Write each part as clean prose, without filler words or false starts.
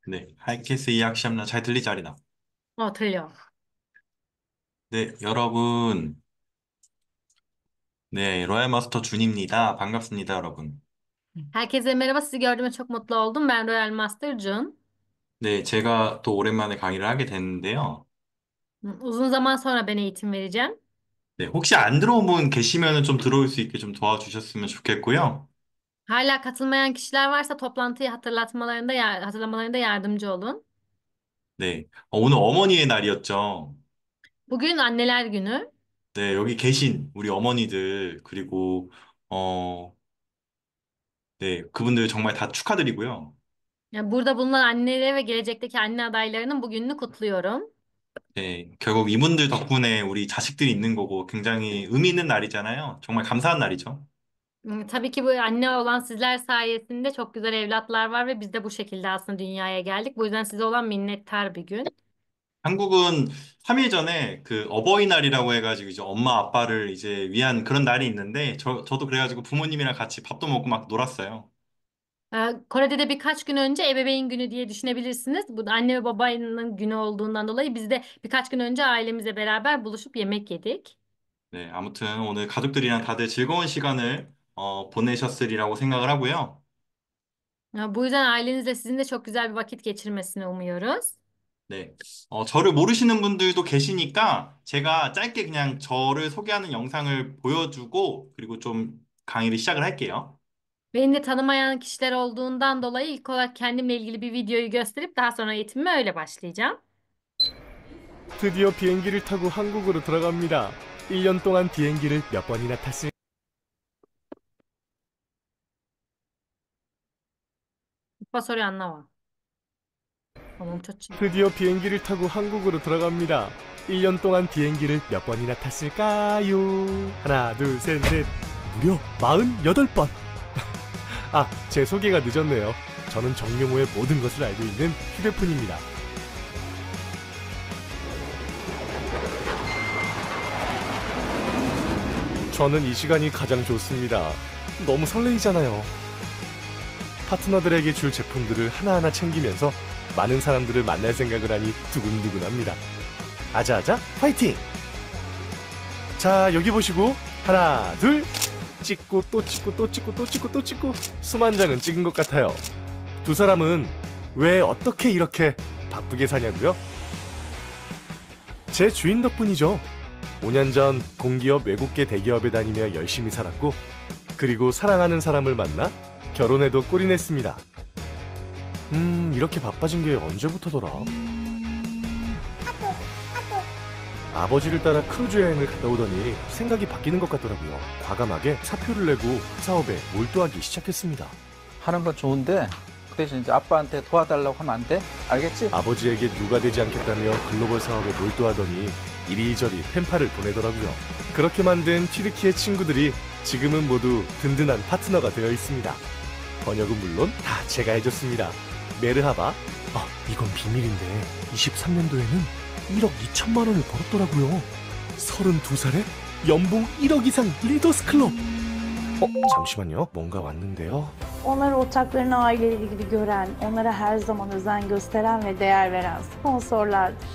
네, 하이캐스 이야기 시험나 잘 들리지 않나? 들려. 네, 여러분. 네, 로얄 마스터 준입니다. 반갑습니다, 여러분. Herkese merhaba. Sizi gördüğüme çok mutlu oldum. Ben Royal Master Jun. 네, 제가 또 오랜만에 강의를 하게 됐는데요. Uzun zaman sonra ben eğitim vereceğim. 네, 혹시 안 들어온 분 계시면 좀 들어올 수 있게 좀 도와주셨으면 좋겠고요. Hala katılmayan kişiler varsa toplantıyı hatırlamalarında yardımcı olun. 네, 오늘 어머니의 날이었죠. Bugün Anneler Günü. 네, 여기 계신 우리 어머니들, 그리고, 어, 네, 그분들 정말 다 축하드리고요. Yani burada bulunan annelere ve gelecekteki anne adaylarının bugününü kutluyorum. 네, 결국 이분들 덕분에 우리 자식들이 있는 거고 굉장히 의미 있는 날이잖아요. 정말 감사한 날이죠. Tabii ki bu anne olan sizler sayesinde çok güzel evlatlar var ve biz de bu şekilde aslında dünyaya geldik. Bu yüzden size olan minnettar bir gün. 한국은 3일 전에 그 어버이날이라고 해가지고 이제 엄마 아빠를 이제 위한 그런 날이 있는데 저도 그래가지고 부모님이랑 같이 밥도 먹고 막 놀았어요. Kore'de de birkaç gün önce ebeveyn günü diye düşünebilirsiniz. Bu da anne ve babanın günü olduğundan dolayı biz de birkaç gün önce ailemizle beraber buluşup yemek yedik. 네, 아무튼 오늘 가족들이랑 다들 즐거운 시간을 보내셨으리라고 생각을 하고요. Bu yüzden ailenizle sizin de çok güzel bir vakit geçirmesini umuyoruz. 네, 저를 모르시는 분들도 계시니까 제가 짧게 그냥 저를 소개하는 영상을 보여주고 그리고 좀 강의를 시작을 할게요. Beni de tanımayan kişiler olduğundan dolayı ilk olarak kendimle ilgili bir videoyu gösterip daha sonra eğitimime öyle başlayacağım. 드디어 비행기를 타고 한국으로 들어갑니다. 1년 동안 비행기를 몇 번이나 탔을 Bu soruyu anlama. 멈췄지. 드디어 비행기를 타고 한국으로 들어갑니다. 1년 동안 비행기를 몇 번이나 탔을까요? 하나, 둘, 셋, 넷. 무려 48번. 아, 제 소개가 늦었네요. 저는 정용호의 모든 것을 알고 있는 휴대폰입니다. 저는 이 시간이 가장 좋습니다. 너무 설레이잖아요. 파트너들에게 줄 제품들을 하나하나 챙기면서 많은 사람들을 만날 생각을 하니 두근두근합니다. 아자아자 화이팅! 자, 여기 보시고 하나, 둘 찍고 또 찍고 또 찍고 또 찍고 또 찍고 수만 장은 찍은 것 같아요. 두 사람은 왜 어떻게 이렇게 바쁘게 사냐고요? 제 주인 덕분이죠. 5년 전 공기업 외국계 대기업에 다니며 열심히 살았고 그리고 사랑하는 사람을 만나 결혼에도 꼴이 냈습니다. 이렇게 바빠진 게 언제부터더라? 아버지를 따라 크루즈 여행을 갔다 오더니 생각이 바뀌는 것 같더라고요. 과감하게 사표를 내고 사업에 몰두하기 시작했습니다. 하는 건 좋은데 그 대신 이제 아빠한테 도와달라고 하면 안 돼? 알겠지? 아버지에게 누가 되지 않겠다며 글로벌 사업에 몰두하더니 이리저리 펜팔을 보내더라고요. 그렇게 만든 튀르키예 친구들이 지금은 모두 든든한 파트너가 되어 있습니다. 번역은 물론 다 제가 해줬습니다. 메르하바. 이건 비밀인데 23년도에는 1억 2천만 원을 벌었더라고요. 32살에 연봉 1억 이상 리더스 클럽. 잠시만요. 뭔가 왔는데요. Onları ortaklarını aileleri gibi gören, onlara her zaman özen gösteren ve değer veren sponsorlardır.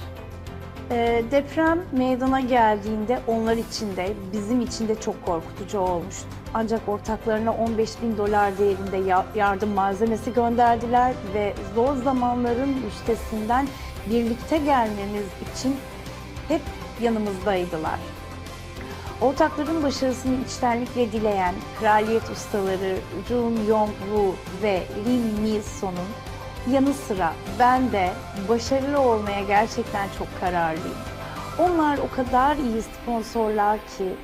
Deprem meydana geldiğinde onlar için de bizim için de çok korkutucu olmuştu. Ancak ortaklarına 15 bin dolar değerinde yardım malzemesi gönderdiler ve zor zamanların üstesinden birlikte gelmemiz için hep yanımızdaydılar. Ortakların başarısını içtenlikle dileyen kraliyet ustaları Jun Yong-woo ve Lim Mi-son'un yanı sıra ben de başarılı olmaya gerçekten çok kararlıyım. Onlar o kadar iyi sponsorlar ki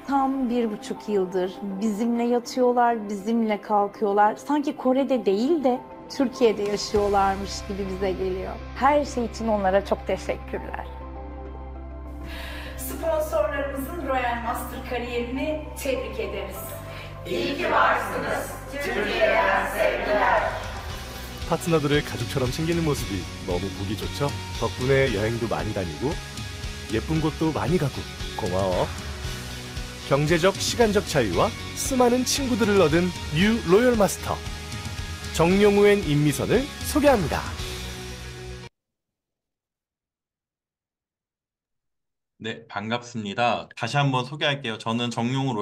tam 1,5 yıldır bizimle yatıyorlar, bizimle kalkıyorlar. Sanki Kore'de değil de Türkiye'de yaşıyorlarmış gibi bize geliyor. Her şey için onlara çok teşekkürler. Sponsorlarımızın Royal Master kariyerini tebrik ederiz. İyi ki varsınız. Türkiye'den sevgiler. 파트너들을 가족처럼 챙기는 모습이 너무 보기 좋죠? 덕분에 여행도 많이 다니고 예쁜 곳도 많이 가고 고마워. 경제적, 시간적 자유와 수많은 친구들을 얻은 뉴 로열 마스터 정용우앤 임미선을 소개합니다. 네, 반갑습니다. 다시 한번 소개할게요. 저는 정용우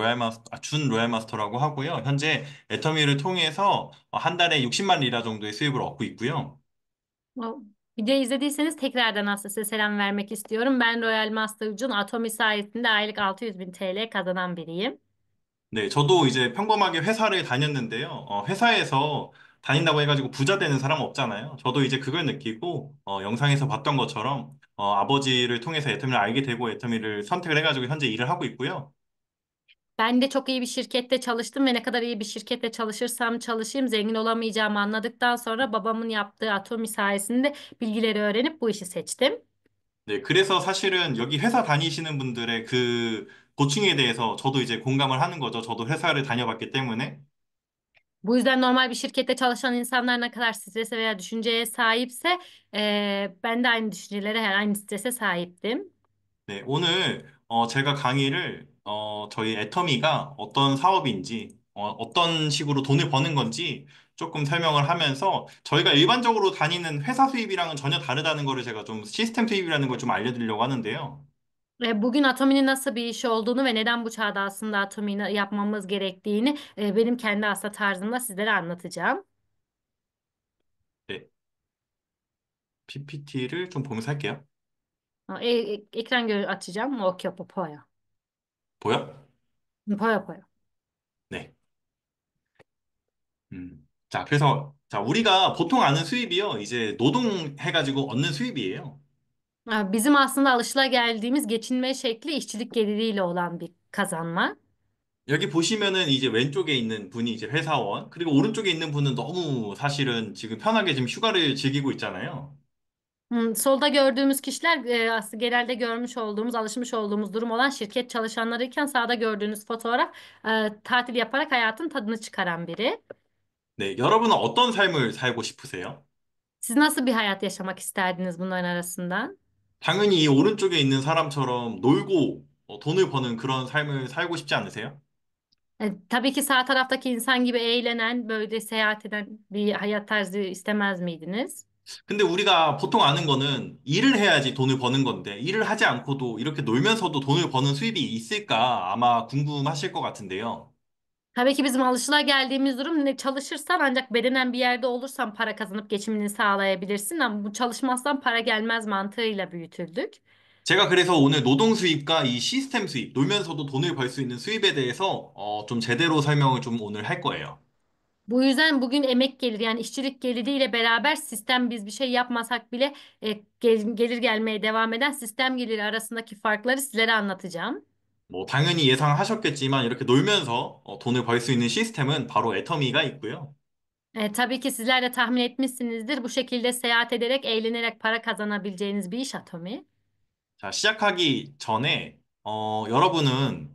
준 로얄 마스터라고 하고요. 현재 애터미를 통해서 한 달에 60만 리라 정도의 수입을 얻고 있고요. Videoyu izlediyseniz tekrardan aslında size selam vermek istiyorum. Ben Royal Master Jun Atomi sayesinde aylık 600 bin TL kazanan biriyim. 네, 저도 이제 평범하게 회사를 다녔는데요. 회사에서 다닌다고 해가지고 부자 되는 사람 없잖아요. 저도 이제 그걸 느끼고, 영상에서 봤던 것처럼, 아버지를 통해서 애터미를 알게 되고 애터미를 선택을 해가지고 현재 일을 하고 있고요. Ben de çok iyi bir şirkette çalıştım ve ne kadar iyi bir şirkette çalışırsam çalışayım zengin olamayacağımı anladıktan sonra babamın yaptığı Atomi sayesinde bilgileri öğrenip bu işi seçtim. 네, 그래서 사실은 여기 회사 다니시는 분들의 그 고충에 대해서 저도 이제 공감을 하는 거죠. 저도 회사를 다녀봤기 때문에. Bu yüzden normal bir şirkette çalışan insanlar ne kadar strese veya düşünceye sahipse ben de aynı düşüncelere, aynı strese sahiptim. 네, 오늘 제가 강의를 저희 애터미가 어떤 사업인지 어떤 식으로 돈을 버는 건지 조금 설명을 하면서 저희가 일반적으로 다니는 회사 수입이랑은 전혀 다르다는 거를 제가 좀 시스템 수입이라는 걸 좀 알려드리려고 하는데요. Bugün Atomi'nin nasıl bir iş olduğunu ve neden bu çağda aslında Atomi'yi yapmamız gerektiğini benim kendi aslında tarzımla sizlere anlatacağım. 네, PPT를 좀 보면서 할게요. Ekran açacağım. Okey, poyo. 보여? Poyo poyo. 네. 자, 그래서 자, 우리가 보통 아는 수입이요. 이제 노동해가지고 얻는 수입이에요. Bizim aslında alışılageldiğimiz geçinme şekli işçilik geliriyle olan bir kazanma. 여기 보시면은 이제 왼쪽에 있는 분이 이제 회사원, 그리고 오른쪽에 있는 분은 너무 사실은 지금 편하게 지금 휴가를 즐기고 있잖아요. Solda gördüğümüz kişiler aslında genelde görmüş olduğumuz, alışmış olduğumuz durum olan şirket çalışanlarıyken sağda gördüğünüz fotoğraf tatil yaparak hayatın tadını çıkaran biri. 네, 여러분은 어떤 삶을 살고 싶으세요? Siz nasıl bir hayat yaşamak isterdiniz bunların arasından? 당연히 이 오른쪽에 있는 사람처럼 놀고 돈을 버는 그런 삶을 살고 싶지 않으세요? Tabii ki sağ taraftaki insan gibi eğlenen, böyle seyahat eden bir hayat tarzı istemez miydiniz? 근데 우리가 보통 아는 거는 일을 해야지 돈을 버는 건데, 일을 하지 않고도 이렇게 놀면서도 돈을 버는 수입이 있을까 아마 궁금하실 것 같은데요. Tabii ki bizim alışılageldiğimiz durum ne çalışırsan ancak bedenen bir yerde olursan para kazanıp geçimini sağlayabilirsin ama bu çalışmazsan para gelmez mantığıyla büyütüldük. 제가 그래서 오늘 노동 수입과 이 시스템 수입, 놀면서도 돈을 벌 수 있는 수입에 대해서 좀 제대로 설명을 좀 오늘 할 거예요. Bu yüzden bugün emek gelir yani işçilik geliriyle beraber sistem biz bir şey yapmasak bile gelir gelmeye devam eden sistem geliri arasındaki farkları sizlere anlatacağım. 뭐 당연히 예상하셨겠지만 이렇게 놀면서 돈을 벌 수 있는 시스템은 바로 애터미가 있고요. Tabii ki sizler de tahmin etmişsinizdir. Bu şekilde seyahat ederek, eğlenerek para kazanabileceğiniz bir iş Atomi. 자, 시작하기 전에 여러분은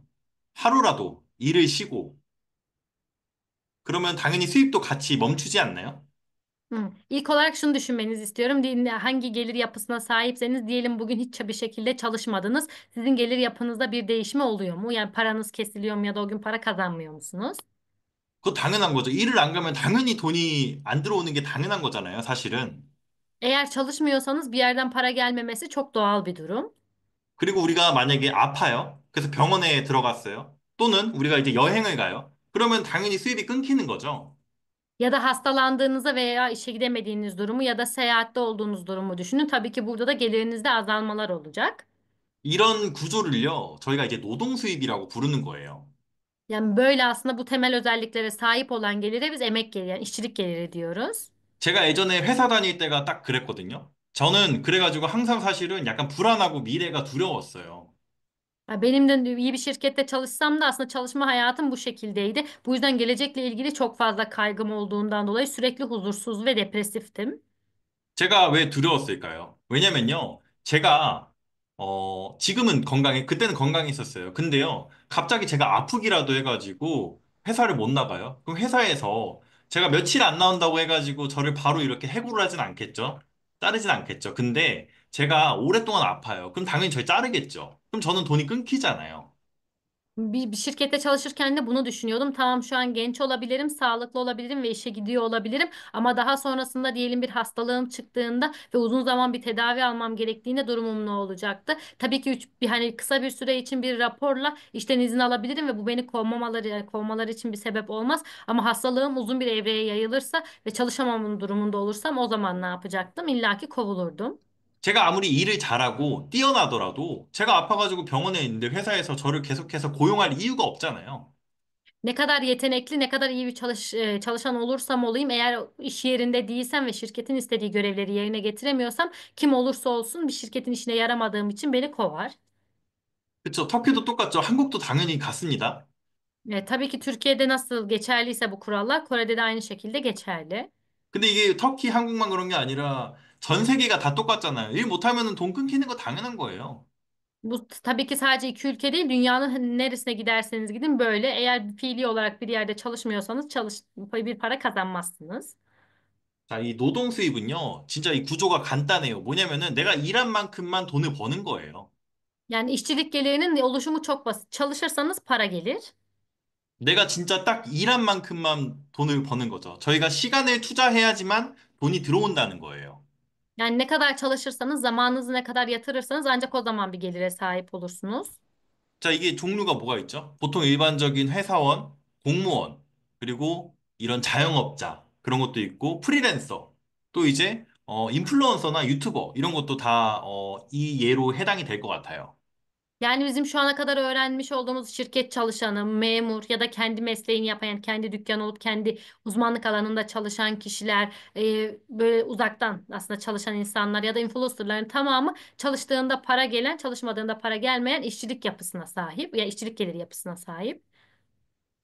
하루라도 일을 쉬고 그러면 당연히 수입도 같이 멈추지 않나요? İlk olarak şunu düşünmenizi istiyorum. Hangi gelir yapısına sahipseniz diyelim bugün hiç bir şekilde çalışmadınız. Sizin gelir yapınızda bir değişme oluyor mu? Yani paranız kesiliyor mu ya da o gün para kazanmıyor musunuz? 그거 당연한 거죠. 일을 안 가면 당연히 돈이 안 들어오는 게 당연한 거잖아요, 사실은. Eğer çalışmıyorsanız bir yerden para gelmemesi çok doğal bir durum. 그리고 우리가 만약에 아파요. 그래서 병원에 들어갔어요. 또는 우리가 이제 여행을 가요. 그러면 당연히 수입이 끊기는 거죠. Ya da hastalandığınızda veya işe gidemediğiniz durumu ya da seyahatte olduğunuz durumu düşünün. Tabii ki burada da gelirinizde azalmalar olacak. 이런 구조를요, 저희가 이제 노동 수입이라고 부르는 거예요. Yani böyle aslında bu temel özelliklere sahip olan gelire biz emek geliri, yani işçilik geliri diyoruz. 제가 예전에 회사 다닐 때가 딱 그랬거든요. 저는 그래가지고 항상 사실은 약간 불안하고 미래가 두려웠어요. Ya benim de iyi bir şirkette çalışsam da aslında çalışma hayatım bu şekildeydi. Bu yüzden gelecekle ilgili çok fazla kaygım olduğundan dolayı sürekli huzursuz ve depresiftim. 제가 왜 두려웠을까요? 왜냐면요, 제가, 지금은 그때는 건강했었어요. 근데요, 갑자기 제가 아프기라도 해가지고 회사를 못 나가요. 그럼 회사에서 제가 며칠 안 나온다고 해가지고 저를 바로 이렇게 해고를 하진 않겠죠? 자르진 않겠죠? 근데 제가 오랫동안 아파요. 그럼 당연히 저를 자르겠죠? 그럼 저는 돈이 끊기잖아요. Bir şirkette çalışırken de bunu düşünüyordum. Tamam, şu an genç olabilirim, sağlıklı olabilirim ve işe gidiyor olabilirim. Ama daha sonrasında diyelim bir hastalığım çıktığında ve uzun zaman bir tedavi almam gerektiğinde durumum ne olacaktı? Tabii ki bir hani kısa bir süre için bir raporla işten izin alabilirim ve bu beni kovmaları için bir sebep olmaz. Ama hastalığım uzun bir evreye yayılırsa ve çalışamamın durumunda olursam o zaman ne yapacaktım? İlla ki kovulurdum. 제가 아무리 일을 잘하고 뛰어나더라도 제가 아파가지고 병원에 있는데 회사에서 저를 계속해서 고용할 이유가 없잖아요. Ne kadar yetenekli, ne kadar iyi bir çalışan olursam olayım, eğer iş yerinde değilsem ve şirketin istediği görevleri yerine getiremiyorsam kim olursa olsun bir şirketin işine yaramadığım için beni kovar. 그쵸? 터키도 똑같죠? 한국도 당연히 같습니다. Tabii ki Türkiye'de nasıl geçerliyse bu kurallar Kore'de de aynı şekilde geçerli. 근데 이게 터키, 한국만 그런 게 아니라 전 세계가 다 똑같잖아요. 일 못하면은 돈 끊기는 거 당연한 거예요. Bu tabii ki sadece iki ülke değil, dünyanın neresine giderseniz gidin böyle. Eğer fiili olarak bir yerde çalışmıyorsanız bir para kazanmazsınız. 자, 이 노동 수입은요, 진짜 이 구조가 간단해요. 뭐냐면은 내가 일한 만큼만 돈을 버는 거예요. Yani işçilik gelirinin oluşumu çok basit. Çalışırsanız para gelir. 내가 진짜 딱 일한 만큼만 돈을 버는 거죠. 저희가 시간을 투자해야지만 돈이 들어온다는 거예요. Yani ne kadar çalışırsanız, zamanınızı ne kadar yatırırsanız ancak o zaman bir gelire sahip olursunuz. 자, 이게 종류가 뭐가 있죠? 보통 일반적인 회사원, 공무원, 그리고 이런 자영업자, 그런 것도 있고, 프리랜서, 또 이제, 인플루언서나 유튜버, 이런 것도 다, 이 예로 해당이 될 것 같아요. Yani bizim şu ana kadar öğrenmiş olduğumuz şirket çalışanı, memur ya da kendi mesleğini yapan, yani kendi dükkanı olup kendi uzmanlık alanında çalışan kişiler, böyle uzaktan aslında çalışan insanlar ya da influencerların tamamı çalıştığında para gelen, çalışmadığında para gelmeyen işçilik yapısına sahip ya işçilik geliri yapısına sahip.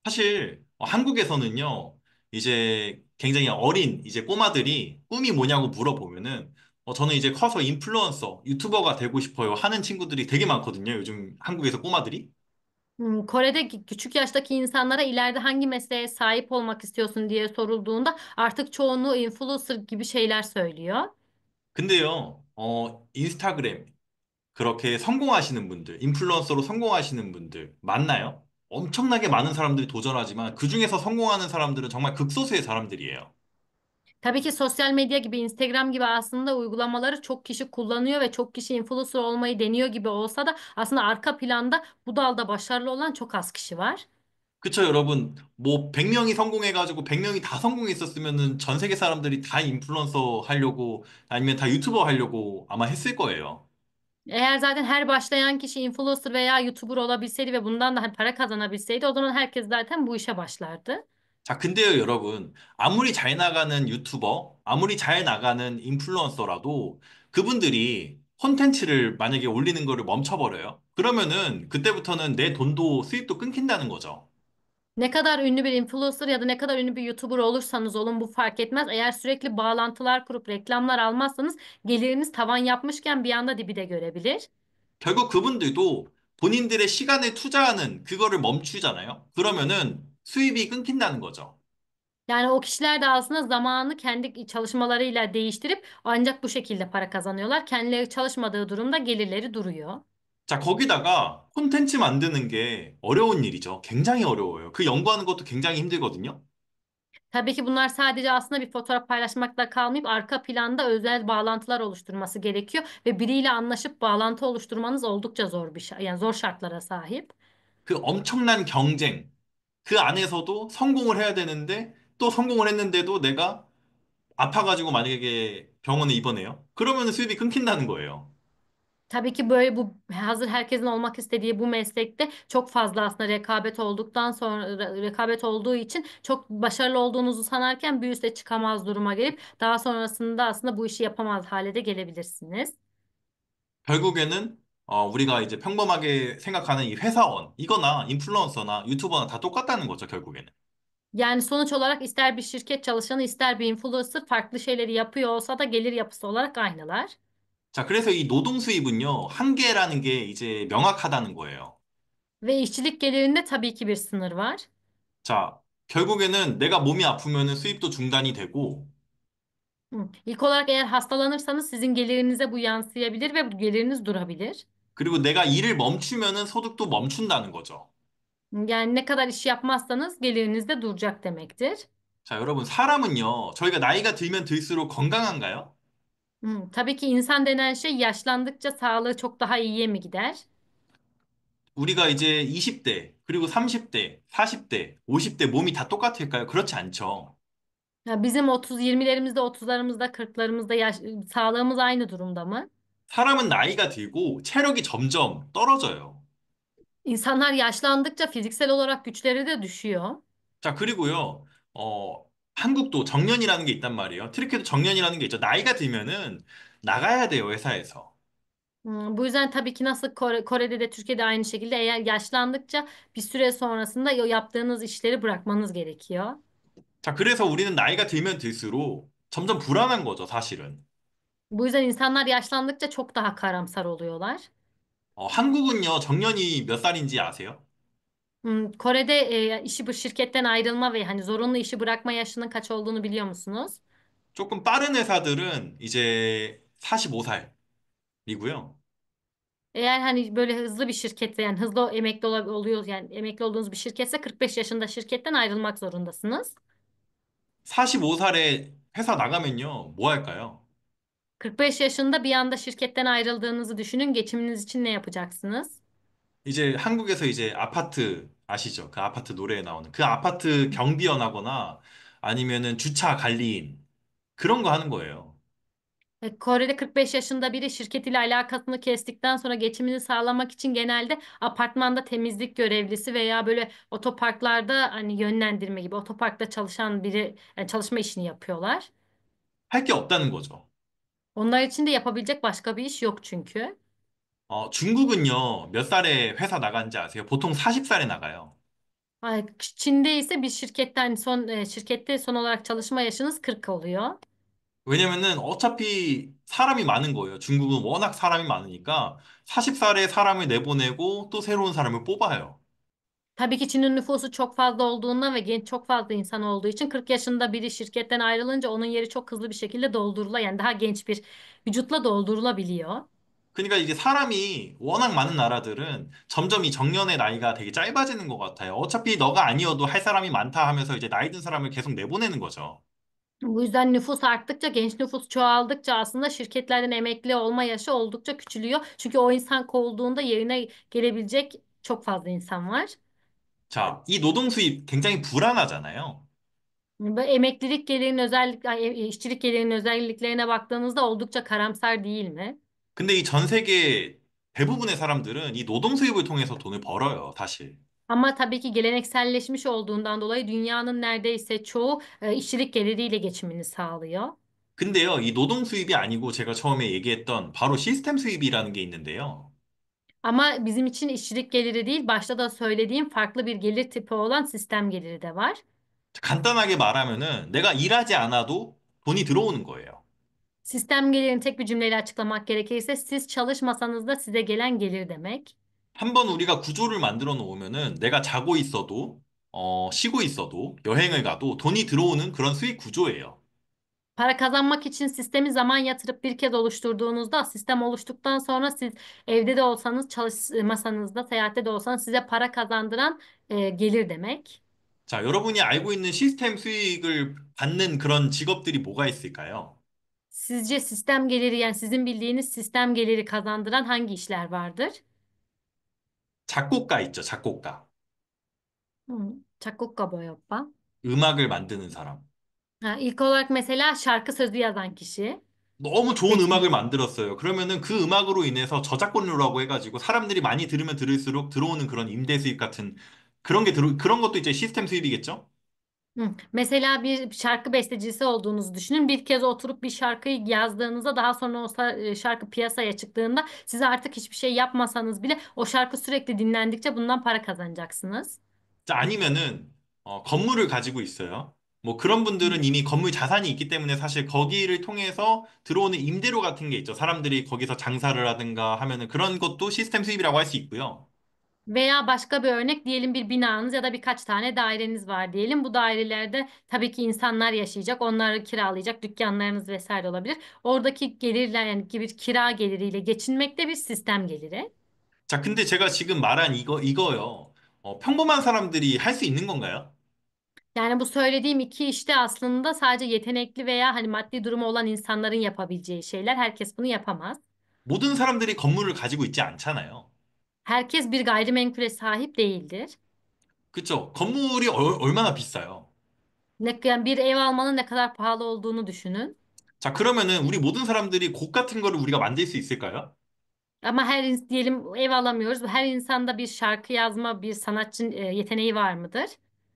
사실, 한국에서는요, 이제 굉장히 어린, 이제 꼬마들이 꿈이 뭐냐고 물어보면은, 저는 이제 커서 인플루언서, 유튜버가 되고 싶어요 하는 친구들이 되게 많거든요. 요즘 한국에서 꼬마들이. Kore'de küçük yaştaki insanlara ileride hangi mesleğe sahip olmak istiyorsun diye sorulduğunda artık çoğunluğu influencer gibi şeyler söylüyor. 근데요, 인스타그램, 그렇게 성공하시는 분들, 인플루언서로 성공하시는 분들 많나요? 엄청나게 많은 사람들이 도전하지만 그 중에서 성공하는 사람들은 정말 극소수의 사람들이에요. Tabii ki sosyal medya gibi, Instagram gibi aslında uygulamaları çok kişi kullanıyor ve çok kişi influencer olmayı deniyor gibi olsa da aslında arka planda bu dalda başarılı olan çok az kişi var. 그쵸, 여러분? 뭐 100명이 성공해가지고 100명이 다 성공했었으면은 전 세계 사람들이 다 인플루언서 하려고 아니면 다 유튜버 하려고 아마 했을 거예요. Eğer zaten her başlayan kişi influencer veya YouTuber olabilseydi ve bundan da hani para kazanabilseydi o zaman herkes zaten bu işe başlardı. 자, 근데요, 여러분. 아무리 잘 나가는 유튜버, 아무리 잘 나가는 인플루언서라도 그분들이 콘텐츠를 만약에 올리는 거를 멈춰버려요. 그러면은 그때부터는 내 돈도 수입도 끊긴다는 거죠. Ne kadar ünlü bir influencer ya da ne kadar ünlü bir YouTuber olursanız olun bu fark etmez. Eğer sürekli bağlantılar kurup reklamlar almazsanız geliriniz tavan yapmışken bir anda dibi de görebilir. 결국 그분들도 본인들의 시간을 투자하는 그거를 멈추잖아요. 그러면은 수입이 끊긴다는 거죠. Yani o kişiler de aslında zamanı kendi çalışmalarıyla değiştirip ancak bu şekilde para kazanıyorlar. Kendileri çalışmadığı durumda gelirleri duruyor. 자, 거기다가 콘텐츠 만드는 게 어려운 일이죠. 굉장히 어려워요. 그 연구하는 것도 굉장히 힘들거든요. Tabii ki bunlar sadece aslında bir fotoğraf paylaşmakla kalmayıp arka planda özel bağlantılar oluşturması gerekiyor ve biriyle anlaşıp bağlantı oluşturmanız oldukça zor bir şey, yani zor şartlara sahip. 그 엄청난 경쟁, 그 안에서도 성공을 해야 되는데 또 성공을 했는데도 내가 아파가지고 만약에 병원에 입원해요. 그러면 수입이 끊긴다는 거예요. Tabii ki böyle bu hazır herkesin olmak istediği bu meslekte çok fazla aslında rekabet olduktan sonra rekabet olduğu için çok başarılı olduğunuzu sanarken bir üste çıkamaz duruma gelip daha sonrasında aslında bu işi yapamaz hale de gelebilirsiniz. 결국에는 우리가 이제 평범하게 생각하는 이 회사원, 이거나 인플루언서나 유튜버나 다 똑같다는 거죠, 결국에는. Yani sonuç olarak ister bir şirket çalışanı ister bir influencer farklı şeyleri yapıyor olsa da gelir yapısı olarak aynılar. 자, 그래서 이 노동 수입은요, 한계라는 게 이제 명확하다는 거예요. Ve işçilik gelirinde tabii ki bir sınır var. 자, 결국에는 내가 몸이 아프면은 수입도 중단이 되고, İlk olarak eğer hastalanırsanız sizin gelirinize bu yansıyabilir ve bu geliriniz durabilir. 그리고 내가 일을 멈추면은 소득도 멈춘다는 거죠. Yani ne kadar iş yapmazsanız geliriniz de duracak demektir. 자, 여러분, 사람은요, 저희가 나이가 들면 들수록 건강한가요? Tabii ki insan denen şey yaşlandıkça sağlığı çok daha iyiye mi gider? 우리가 이제 20대, 그리고 30대, 40대, 50대 몸이 다 똑같을까요? 그렇지 않죠. Ya bizim 20'lerimizde, 30'larımızda, 40'larımızda sağlığımız aynı durumda mı? 사람은 나이가 들고 체력이 점점 떨어져요. İnsanlar yaşlandıkça fiziksel olarak güçleri de düşüyor. 자, 그리고요, 한국도 정년이라는 게 있단 말이에요. 트리케도 정년이라는 게 있죠. 나이가 들면은 나가야 돼요, 회사에서. Bu yüzden tabii ki nasıl Kore'de de Türkiye'de aynı şekilde eğer yaşlandıkça bir süre sonrasında o yaptığınız işleri bırakmanız gerekiyor. 자, 그래서 우리는 나이가 들면 들수록 점점 불안한 거죠, 사실은. Bu yüzden insanlar yaşlandıkça çok daha karamsar oluyorlar. 한국은요, 정년이 몇 살인지 아세요? Kore'de işi bu şirketten ayrılma ve hani zorunlu işi bırakma yaşının kaç olduğunu biliyor musunuz? 조금 빠른 회사들은 이제 45살이고요. Eğer hani böyle hızlı bir şirketse yani hızlı emekli oluyor yani emekli olduğunuz bir şirketse 45 yaşında şirketten ayrılmak zorundasınız. 45살에 회사 나가면요, 뭐 할까요? 45 yaşında bir anda şirketten ayrıldığınızı düşünün. Geçiminiz için ne yapacaksınız? 이제 한국에서 이제 아파트 아시죠? 그 아파트 노래에 나오는 그 아파트 경비원 하거나 아니면은 주차 관리인 그런 거 하는 거예요. Kore'de 45 yaşında biri şirketiyle alakasını kestikten sonra geçimini sağlamak için genelde apartmanda temizlik görevlisi veya böyle otoparklarda hani yönlendirme gibi otoparkta çalışan biri yani çalışma işini yapıyorlar. 할 게 없다는 거죠. Onlar için de yapabilecek başka bir iş yok çünkü. 중국은요, 몇 살에 회사 나가는지 아세요? 보통 40살에 나가요. Çin'de ise bir şirketten şirkette son olarak çalışma yaşınız 40 oluyor. 왜냐면은 어차피 사람이 많은 거예요. 중국은 워낙 사람이 많으니까 40살에 사람을 내보내고 또 새로운 사람을 뽑아요. Tabii ki Çin'in nüfusu çok fazla olduğundan ve genç çok fazla insan olduğu için 40 yaşında biri şirketten ayrılınca onun yeri çok hızlı bir şekilde yani daha genç bir vücutla doldurulabiliyor. 그러니까 이게 사람이 워낙 많은 나라들은 점점 이 정년의 나이가 되게 짧아지는 것 같아요. 어차피 너가 아니어도 할 사람이 많다 하면서 이제 나이 든 사람을 계속 내보내는 거죠. Bu yüzden nüfus arttıkça, genç nüfus çoğaldıkça aslında şirketlerden emekli olma yaşı oldukça küçülüyor. Çünkü o insan kovulduğunda yerine gelebilecek çok fazla insan var. 자, 이 노동 수입 굉장히 불안하잖아요. Ve emeklilik gelirinin işçilik gelirinin özelliklerine baktığınızda oldukça karamsar değil mi? 근데 이 전 세계 대부분의 사람들은 이 노동 수입을 통해서 돈을 벌어요, 사실. Ama tabii ki gelenekselleşmiş olduğundan dolayı dünyanın neredeyse çoğu işçilik geliriyle geçimini sağlıyor. 근데요, 이 노동 수입이 아니고 제가 처음에 얘기했던 바로 시스템 수입이라는 게 있는데요. Ama bizim için işçilik geliri değil, başta da söylediğim farklı bir gelir tipi olan sistem geliri de var. 간단하게 말하면은 내가 일하지 않아도 돈이 들어오는 거예요. Sistem gelirini tek bir cümleyle açıklamak gerekirse siz çalışmasanız da size gelen gelir demek. 한번 우리가 구조를 만들어 놓으면은 내가 자고 있어도, 쉬고 있어도, 여행을 가도 돈이 들어오는 그런 수익 구조예요. Para kazanmak için sistemi zaman yatırıp bir kez oluşturduğunuzda sistem oluştuktan sonra siz evde de olsanız çalışmasanız da seyahatte de olsanız size para kazandıran gelir demek. 자, 여러분이 알고 있는 시스템 수익을 받는 그런 직업들이 뭐가 있을까요? Sizce sistem geliri yani sizin bildiğiniz sistem geliri kazandıran hangi işler vardır? 작곡가 있죠, 작곡가. Çakukka boyoppa. 음악을 만드는 사람. İlk olarak mesela şarkı sözü yazan kişi. 너무 좋은 Besin. 음악을 만들었어요. 그러면은 그 음악으로 인해서 저작권료라고 해가지고 사람들이 많이 들으면 들을수록 들어오는 그런 임대 수익 같은 그런 것도 이제 시스템 수입이겠죠? Mesela bir şarkı bestecisi olduğunuzu düşünün. Bir kez oturup bir şarkıyı yazdığınızda daha sonra o şarkı piyasaya çıktığında size artık hiçbir şey yapmasanız bile o şarkı sürekli dinlendikçe bundan para kazanacaksınız. 자, 아니면은 건물을 가지고 있어요. 뭐 그런 분들은 이미 건물 자산이 있기 때문에 사실 거기를 통해서 들어오는 임대료 같은 게 있죠. 사람들이 거기서 장사를 하든가 하면은 그런 것도 시스템 수입이라고 할 수 있고요. Veya başka bir örnek diyelim bir binanız ya da birkaç tane daireniz var diyelim. Bu dairelerde tabii ki insanlar yaşayacak, onları kiralayacak, dükkanlarınız vesaire olabilir. Oradaki gelirler yani gibi kira geliriyle geçinmek de bir sistem geliri. 자, 근데 제가 지금 말한 이거요. 평범한 사람들이 할 수 있는 건가요? Yani bu söylediğim iki işte aslında sadece yetenekli veya hani maddi durumu olan insanların yapabileceği şeyler. Herkes bunu yapamaz. 모든 사람들이 건물을 가지고 있지 않잖아요. Herkes bir gayrimenkule sahip değildir. 그쵸? 건물이 얼마나 비싸요? Yani bir ev almanın ne kadar pahalı olduğunu düşünün. 자, 그러면은 우리 모든 사람들이 곡 같은 거를 우리가 만들 수 있을까요? Ama diyelim ev alamıyoruz. Her insanda bir şarkı yazma, bir sanatçı yeteneği var mıdır?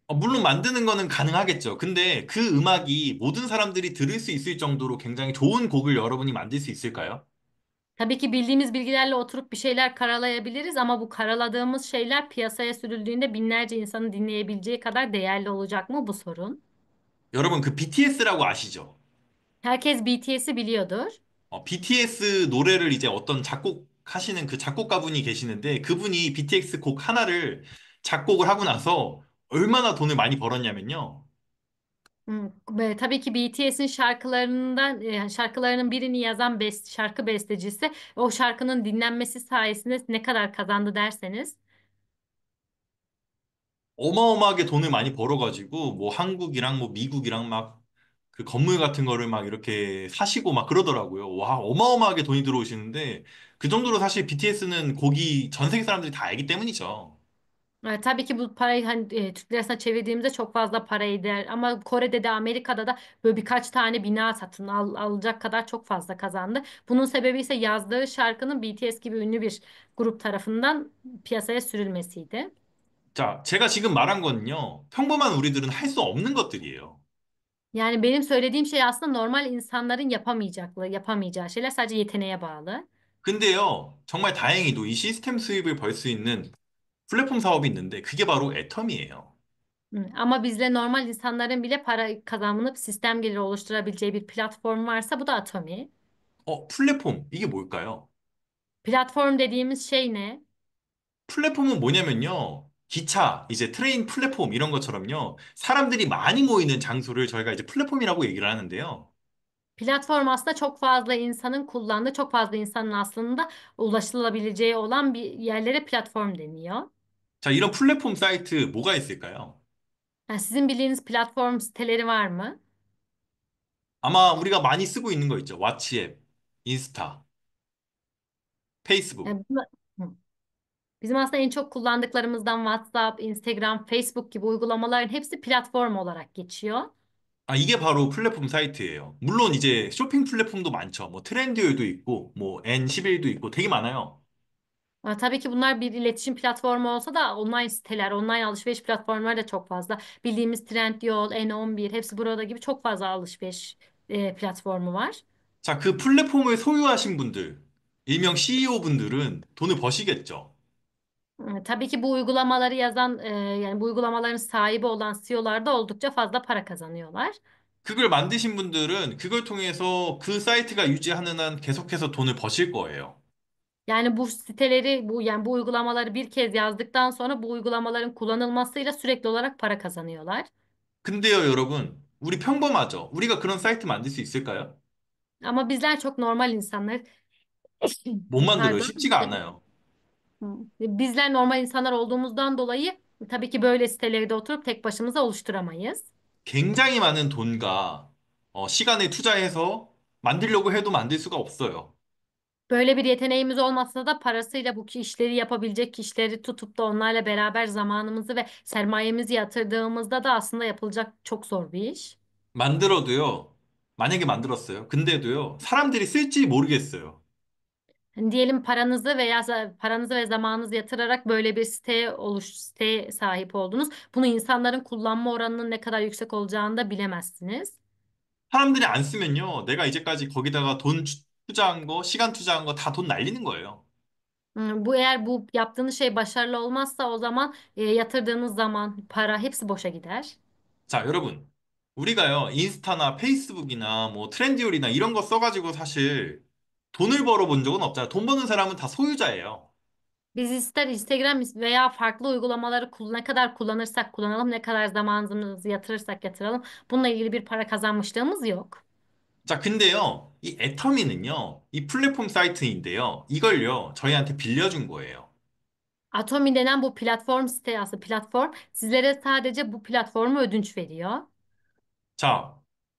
물론 만드는 거는 가능하겠죠. 근데 그 음악이 모든 사람들이 들을 수 있을 정도로 굉장히 좋은 곡을 여러분이 만들 수 있을까요? Tabii ki bildiğimiz bilgilerle oturup bir şeyler karalayabiliriz ama bu karaladığımız şeyler piyasaya sürüldüğünde binlerce insanın dinleyebileceği kadar değerli olacak mı bu sorun? 여러분 그 BTS라고 아시죠? Herkes BTS'i biliyordur. BTS 노래를 이제 어떤 작곡하시는 그 작곡가분이 계시는데 그분이 BTS 곡 하나를 작곡을 하고 나서 얼마나 돈을 많이 벌었냐면요. Tabii ki BTS'in şarkılarından şarkılarının birini yazan şarkı bestecisi o şarkının dinlenmesi sayesinde ne kadar kazandı derseniz 어마어마하게 돈을 많이 벌어가지고 뭐 한국이랑 뭐 미국이랑 막 그 건물 같은 거를 막 이렇게 사시고 막 그러더라고요. 와, 어마어마하게 돈이 들어오시는데 그 정도로 사실 BTS는 곡이 전 세계 사람들이 다 알기 때문이죠. tabii ki bu parayı hani Türk lirasına çevirdiğimizde çok fazla para eder ama Kore'de de Amerika'da da böyle birkaç tane bina alacak kadar çok fazla kazandı. Bunun sebebi ise yazdığı şarkının BTS gibi ünlü bir grup tarafından piyasaya sürülmesiydi. 자, 제가 지금 말한 거는요. 평범한 우리들은 할 수 없는 것들이에요. Yani benim söylediğim şey aslında normal insanların yapamayacağı şeyler sadece yeteneğe bağlı. 근데요, 정말 다행히도 이 시스템 수입을 벌 수 있는 플랫폼 사업이 있는데 그게 바로 애텀이에요. Ama bizle normal insanların bile para kazanıp sistem geliri oluşturabileceği bir platform varsa bu da Atomi. 플랫폼, 이게 뭘까요? Platform dediğimiz şey ne? 플랫폼은 뭐냐면요. 기차, 이제 트레인 플랫폼 이런 것처럼요. 사람들이 많이 모이는 장소를 저희가 이제 플랫폼이라고 얘기를 하는데요. Platform aslında çok fazla insanın kullandığı, çok fazla insanın aslında ulaşılabileceği olan bir yerlere platform deniyor. 자, 이런 플랫폼 사이트 뭐가 있을까요? Yani sizin bildiğiniz platform siteleri var mı? 아마 우리가 많이 쓰고 있는 거 있죠. 왓츠앱, 인스타, 페이스북. Yani Hı. Bizim aslında en çok kullandıklarımızdan WhatsApp, Instagram, Facebook gibi uygulamaların hepsi platform olarak geçiyor. 이게 바로 플랫폼 사이트예요. 물론 이제 쇼핑 플랫폼도 많죠. 뭐 트렌드율도 있고, 뭐 N11도 있고 되게 많아요. Tabii ki bunlar bir iletişim platformu olsa da online siteler, online alışveriş platformları da çok fazla. Bildiğimiz Trendyol, N11 hepsi burada gibi çok fazla alışveriş platformu var. 자, 그 플랫폼을 소유하신 분들, 일명 CEO 분들은 돈을 버시겠죠. Tabii ki bu uygulamaları yazan yani bu uygulamaların sahibi olan CEO'lar da oldukça fazla para kazanıyorlar. 그걸 만드신 분들은 그걸 통해서 그 사이트가 유지하는 한 계속해서 돈을 버실 거예요. Yani bu siteleri bu uygulamaları bir kez yazdıktan sonra bu uygulamaların kullanılmasıyla sürekli olarak para kazanıyorlar. 근데요, 여러분, 우리 평범하죠? 우리가 그런 사이트 만들 수 있을까요? Ama bizler çok normal insanlar. 못 만들어요. Pardon. 쉽지가 않아요. Bizler normal insanlar olduğumuzdan dolayı tabii ki böyle siteleri de oturup tek başımıza oluşturamayız. 굉장히 많은 돈과 시간을 투자해서 만들려고 해도 만들 수가 없어요. Böyle bir yeteneğimiz olmasa da parasıyla bu işleri yapabilecek kişileri tutup da onlarla beraber zamanımızı ve sermayemizi yatırdığımızda da aslında yapılacak çok zor bir iş. 만들어도요, 만약에 만들었어요. 근데도요, 사람들이 쓸지 모르겠어요. Hani diyelim paranızı ve zamanınızı yatırarak böyle bir siteye sahip oldunuz. Bunu insanların kullanma oranının ne kadar yüksek olacağını da bilemezsiniz. 사람들이 안 쓰면요, 내가 이제까지 거기다가 돈 투자한 거, 시간 투자한 거 다 돈 날리는 거예요. Bu eğer bu yaptığınız şey başarılı olmazsa o zaman yatırdığınız zaman, para hepsi boşa gider. 자, 여러분. 우리가요, 인스타나 페이스북이나 뭐 트렌디올이나 이런 거 써가지고 사실 돈을 벌어본 적은 없잖아요. 돈 버는 사람은 다 소유자예요. Biz ister Instagram veya farklı uygulamaları ne kadar kullanırsak kullanalım, ne kadar zamanımızı yatırırsak yatıralım. Bununla ilgili bir para kazanmışlığımız yok. 자, 근데요, 이 애터미는요, 이 플랫폼 사이트인데요, 이걸요, 저희한테 빌려준 거예요. Atomi denen bu platform site aslında platform sizlere sadece bu platformu ödünç veriyor. 자,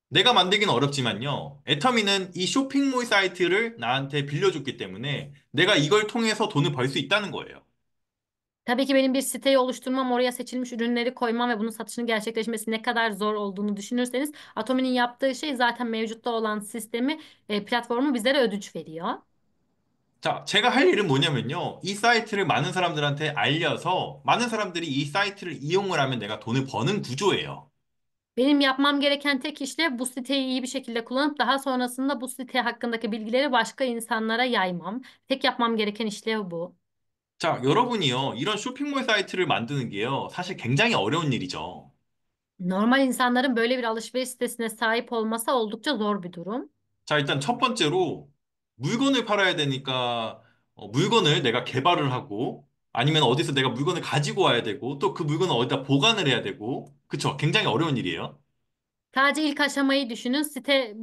내가 만들긴 어렵지만요. 애터미는 이 쇼핑몰 사이트를 나한테 빌려줬기 때문에 내가 이걸 통해서 돈을 벌 수 있다는 거예요. Tabii ki benim bir siteyi oluşturmam, oraya seçilmiş ürünleri koymam ve bunun satışının gerçekleşmesi ne kadar zor olduğunu düşünürseniz Atomi'nin yaptığı şey zaten mevcutta olan sistemi, platformu bizlere ödünç veriyor. 자, 제가 할 일은 뭐냐면요. 이 사이트를 많은 사람들한테 알려서 많은 사람들이 이 사이트를 이용을 하면 내가 돈을 버는 구조예요. Benim yapmam gereken tek işlev bu siteyi iyi bir şekilde kullanıp daha sonrasında bu site hakkındaki bilgileri başka insanlara yaymam. Tek yapmam gereken işlev bu. 자, 여러분이요. 이런 쇼핑몰 사이트를 만드는 게요. 사실 굉장히 어려운 일이죠. Normal insanların böyle bir alışveriş sitesine sahip olması oldukça zor bir durum. 자, 일단 첫 번째로 물건을 팔아야 되니까 물건을 내가 개발을 하고 아니면 어디서 내가 물건을 가지고 와야 되고 또 그 물건을 어디다 보관을 해야 되고 그쵸? 굉장히 어려운 일이에요. Sadece ilk aşamayı düşünün.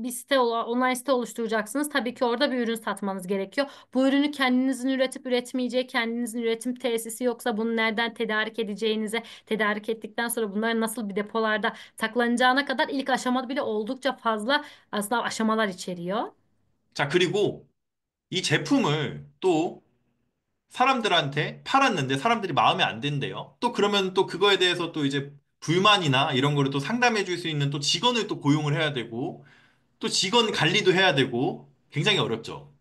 Bir site, online site oluşturacaksınız. Tabii ki orada bir ürün satmanız gerekiyor. Bu ürünü kendinizin üretip üretmeyeceği, kendinizin üretim tesisi yoksa bunu nereden tedarik edeceğinize, tedarik ettikten sonra bunların nasıl bir depolarda saklanacağına kadar ilk aşamada bile oldukça fazla aslında aşamalar içeriyor. 자, 그리고 이 제품을 또 사람들한테 팔았는데 사람들이 마음에 안 든대요. 또 그러면 또 그거에 대해서 또 이제 불만이나 이런 거를 또 상담해 줄 수 있는 또 직원을 또 고용을 해야 되고 또 직원 관리도 해야 되고 굉장히 어렵죠.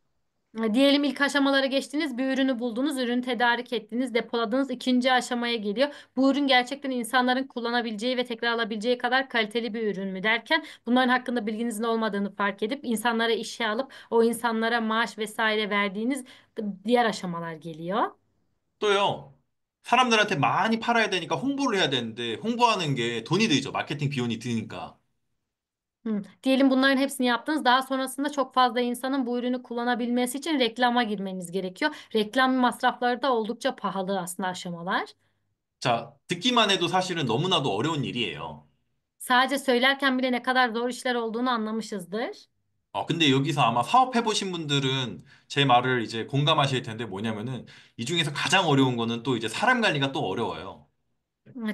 Diyelim ilk aşamaları geçtiniz, bir ürünü buldunuz, ürünü tedarik ettiniz, depoladınız. İkinci aşamaya geliyor. Bu ürün gerçekten insanların kullanabileceği ve tekrar alabileceği kadar kaliteli bir ürün mü derken bunların hakkında bilginizin olmadığını fark edip insanlara işe alıp o insanlara maaş vesaire verdiğiniz diğer aşamalar geliyor. 또요, 사람들한테 많이 팔아야 되니까 홍보를 해야 되는데 홍보하는 게 돈이 들죠. 마케팅 비용이 드니까. Diyelim bunların hepsini yaptınız. Daha sonrasında çok fazla insanın bu ürünü kullanabilmesi için reklama girmeniz gerekiyor. Reklam masrafları da oldukça pahalı aslında aşamalar. 자, 듣기만 해도 사실은 너무나도 어려운 일이에요. Sadece söylerken bile ne kadar zor işler olduğunu anlamışızdır. 근데 여기서 아마 사업해보신 분들은 제 말을 이제 공감하실 텐데 뭐냐면은 이 중에서 가장 어려운 거는 또 이제 사람 관리가 또 어려워요.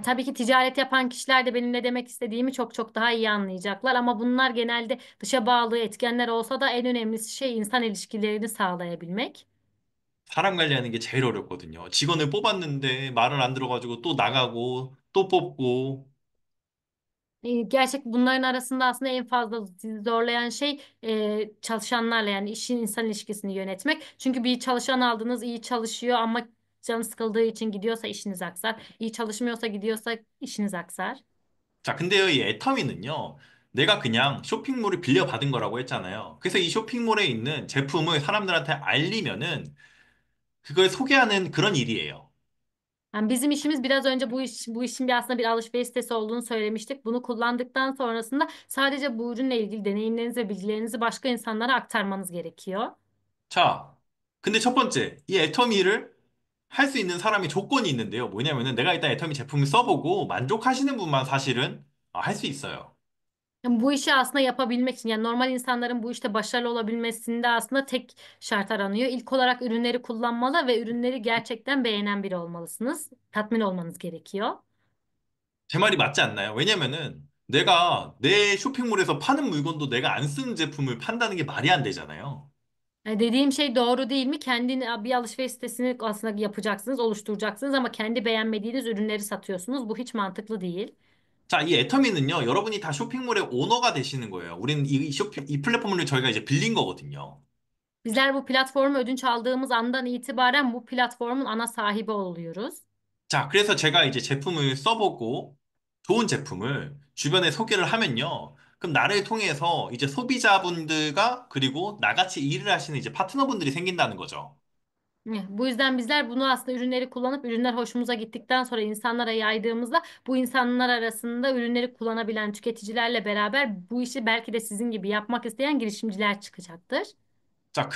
Tabii ki ticaret yapan kişiler de benim ne demek istediğimi çok çok daha iyi anlayacaklar ama bunlar genelde dışa bağlı etkenler olsa da en önemlisi şey insan ilişkilerini sağlayabilmek. 사람 관리하는 게 제일 어렵거든요. 직원을 뽑았는데 말을 안 들어가지고 또 나가고 또 뽑고 Gerçek bunların arasında aslında en fazla sizi zorlayan şey çalışanlarla yani işin insan ilişkisini yönetmek. Çünkü bir çalışan aldınız iyi çalışıyor ama canı sıkıldığı için gidiyorsa işiniz aksar. İyi çalışmıyorsa gidiyorsa işiniz aksar. 자, 근데요, 이 애터미는요, 내가 그냥 쇼핑몰을 빌려받은 거라고 했잖아요. 그래서 이 쇼핑몰에 있는 제품을 사람들한테 알리면은 그걸 소개하는 그런 일이에요. Yani bizim işimiz biraz önce bu işin bir aslında bir alışveriş sitesi olduğunu söylemiştik. Bunu kullandıktan sonrasında sadece bu ürünle ilgili deneyimlerinizi ve bilgilerinizi başka insanlara aktarmanız gerekiyor. 자, 근데 첫 번째, 이 애터미를 할 수 있는 사람이 조건이 있는데요. 뭐냐면은 내가 일단 애터미 제품을 써보고 만족하시는 분만 사실은 할 수 있어요. Yani bu işi aslında yapabilmek için yani normal insanların bu işte başarılı olabilmesinde aslında tek şart aranıyor. İlk olarak ürünleri kullanmalı ve ürünleri gerçekten beğenen biri olmalısınız. Tatmin olmanız gerekiyor. 제 말이 맞지 않나요? 왜냐면은 내가 내 쇼핑몰에서 파는 물건도 내가 안 쓰는 제품을 판다는 게 말이 안 되잖아요. Dediğim şey doğru değil mi? Kendi bir alışveriş sitesini aslında yapacaksınız, oluşturacaksınız ama kendi beğenmediğiniz ürünleri satıyorsunuz. Bu hiç mantıklı değil. 자, 이 애터미는요, 여러분이 다 쇼핑몰의 오너가 되시는 거예요. 우리는 이 플랫폼을 저희가 이제 빌린 거거든요. Bizler bu platformu ödünç aldığımız andan itibaren bu platformun ana sahibi oluyoruz. 자, 그래서 제가 이제 제품을 써보고 좋은 제품을 주변에 소개를 하면요. 그럼 나를 통해서 이제 소비자분들과 그리고 나같이 일을 하시는 이제 파트너분들이 생긴다는 거죠. Bu yüzden bizler bunu aslında ürünleri kullanıp ürünler hoşumuza gittikten sonra insanlara yaydığımızda bu insanlar arasında ürünleri kullanabilen tüketicilerle beraber bu işi belki de sizin gibi yapmak isteyen girişimciler çıkacaktır. 자,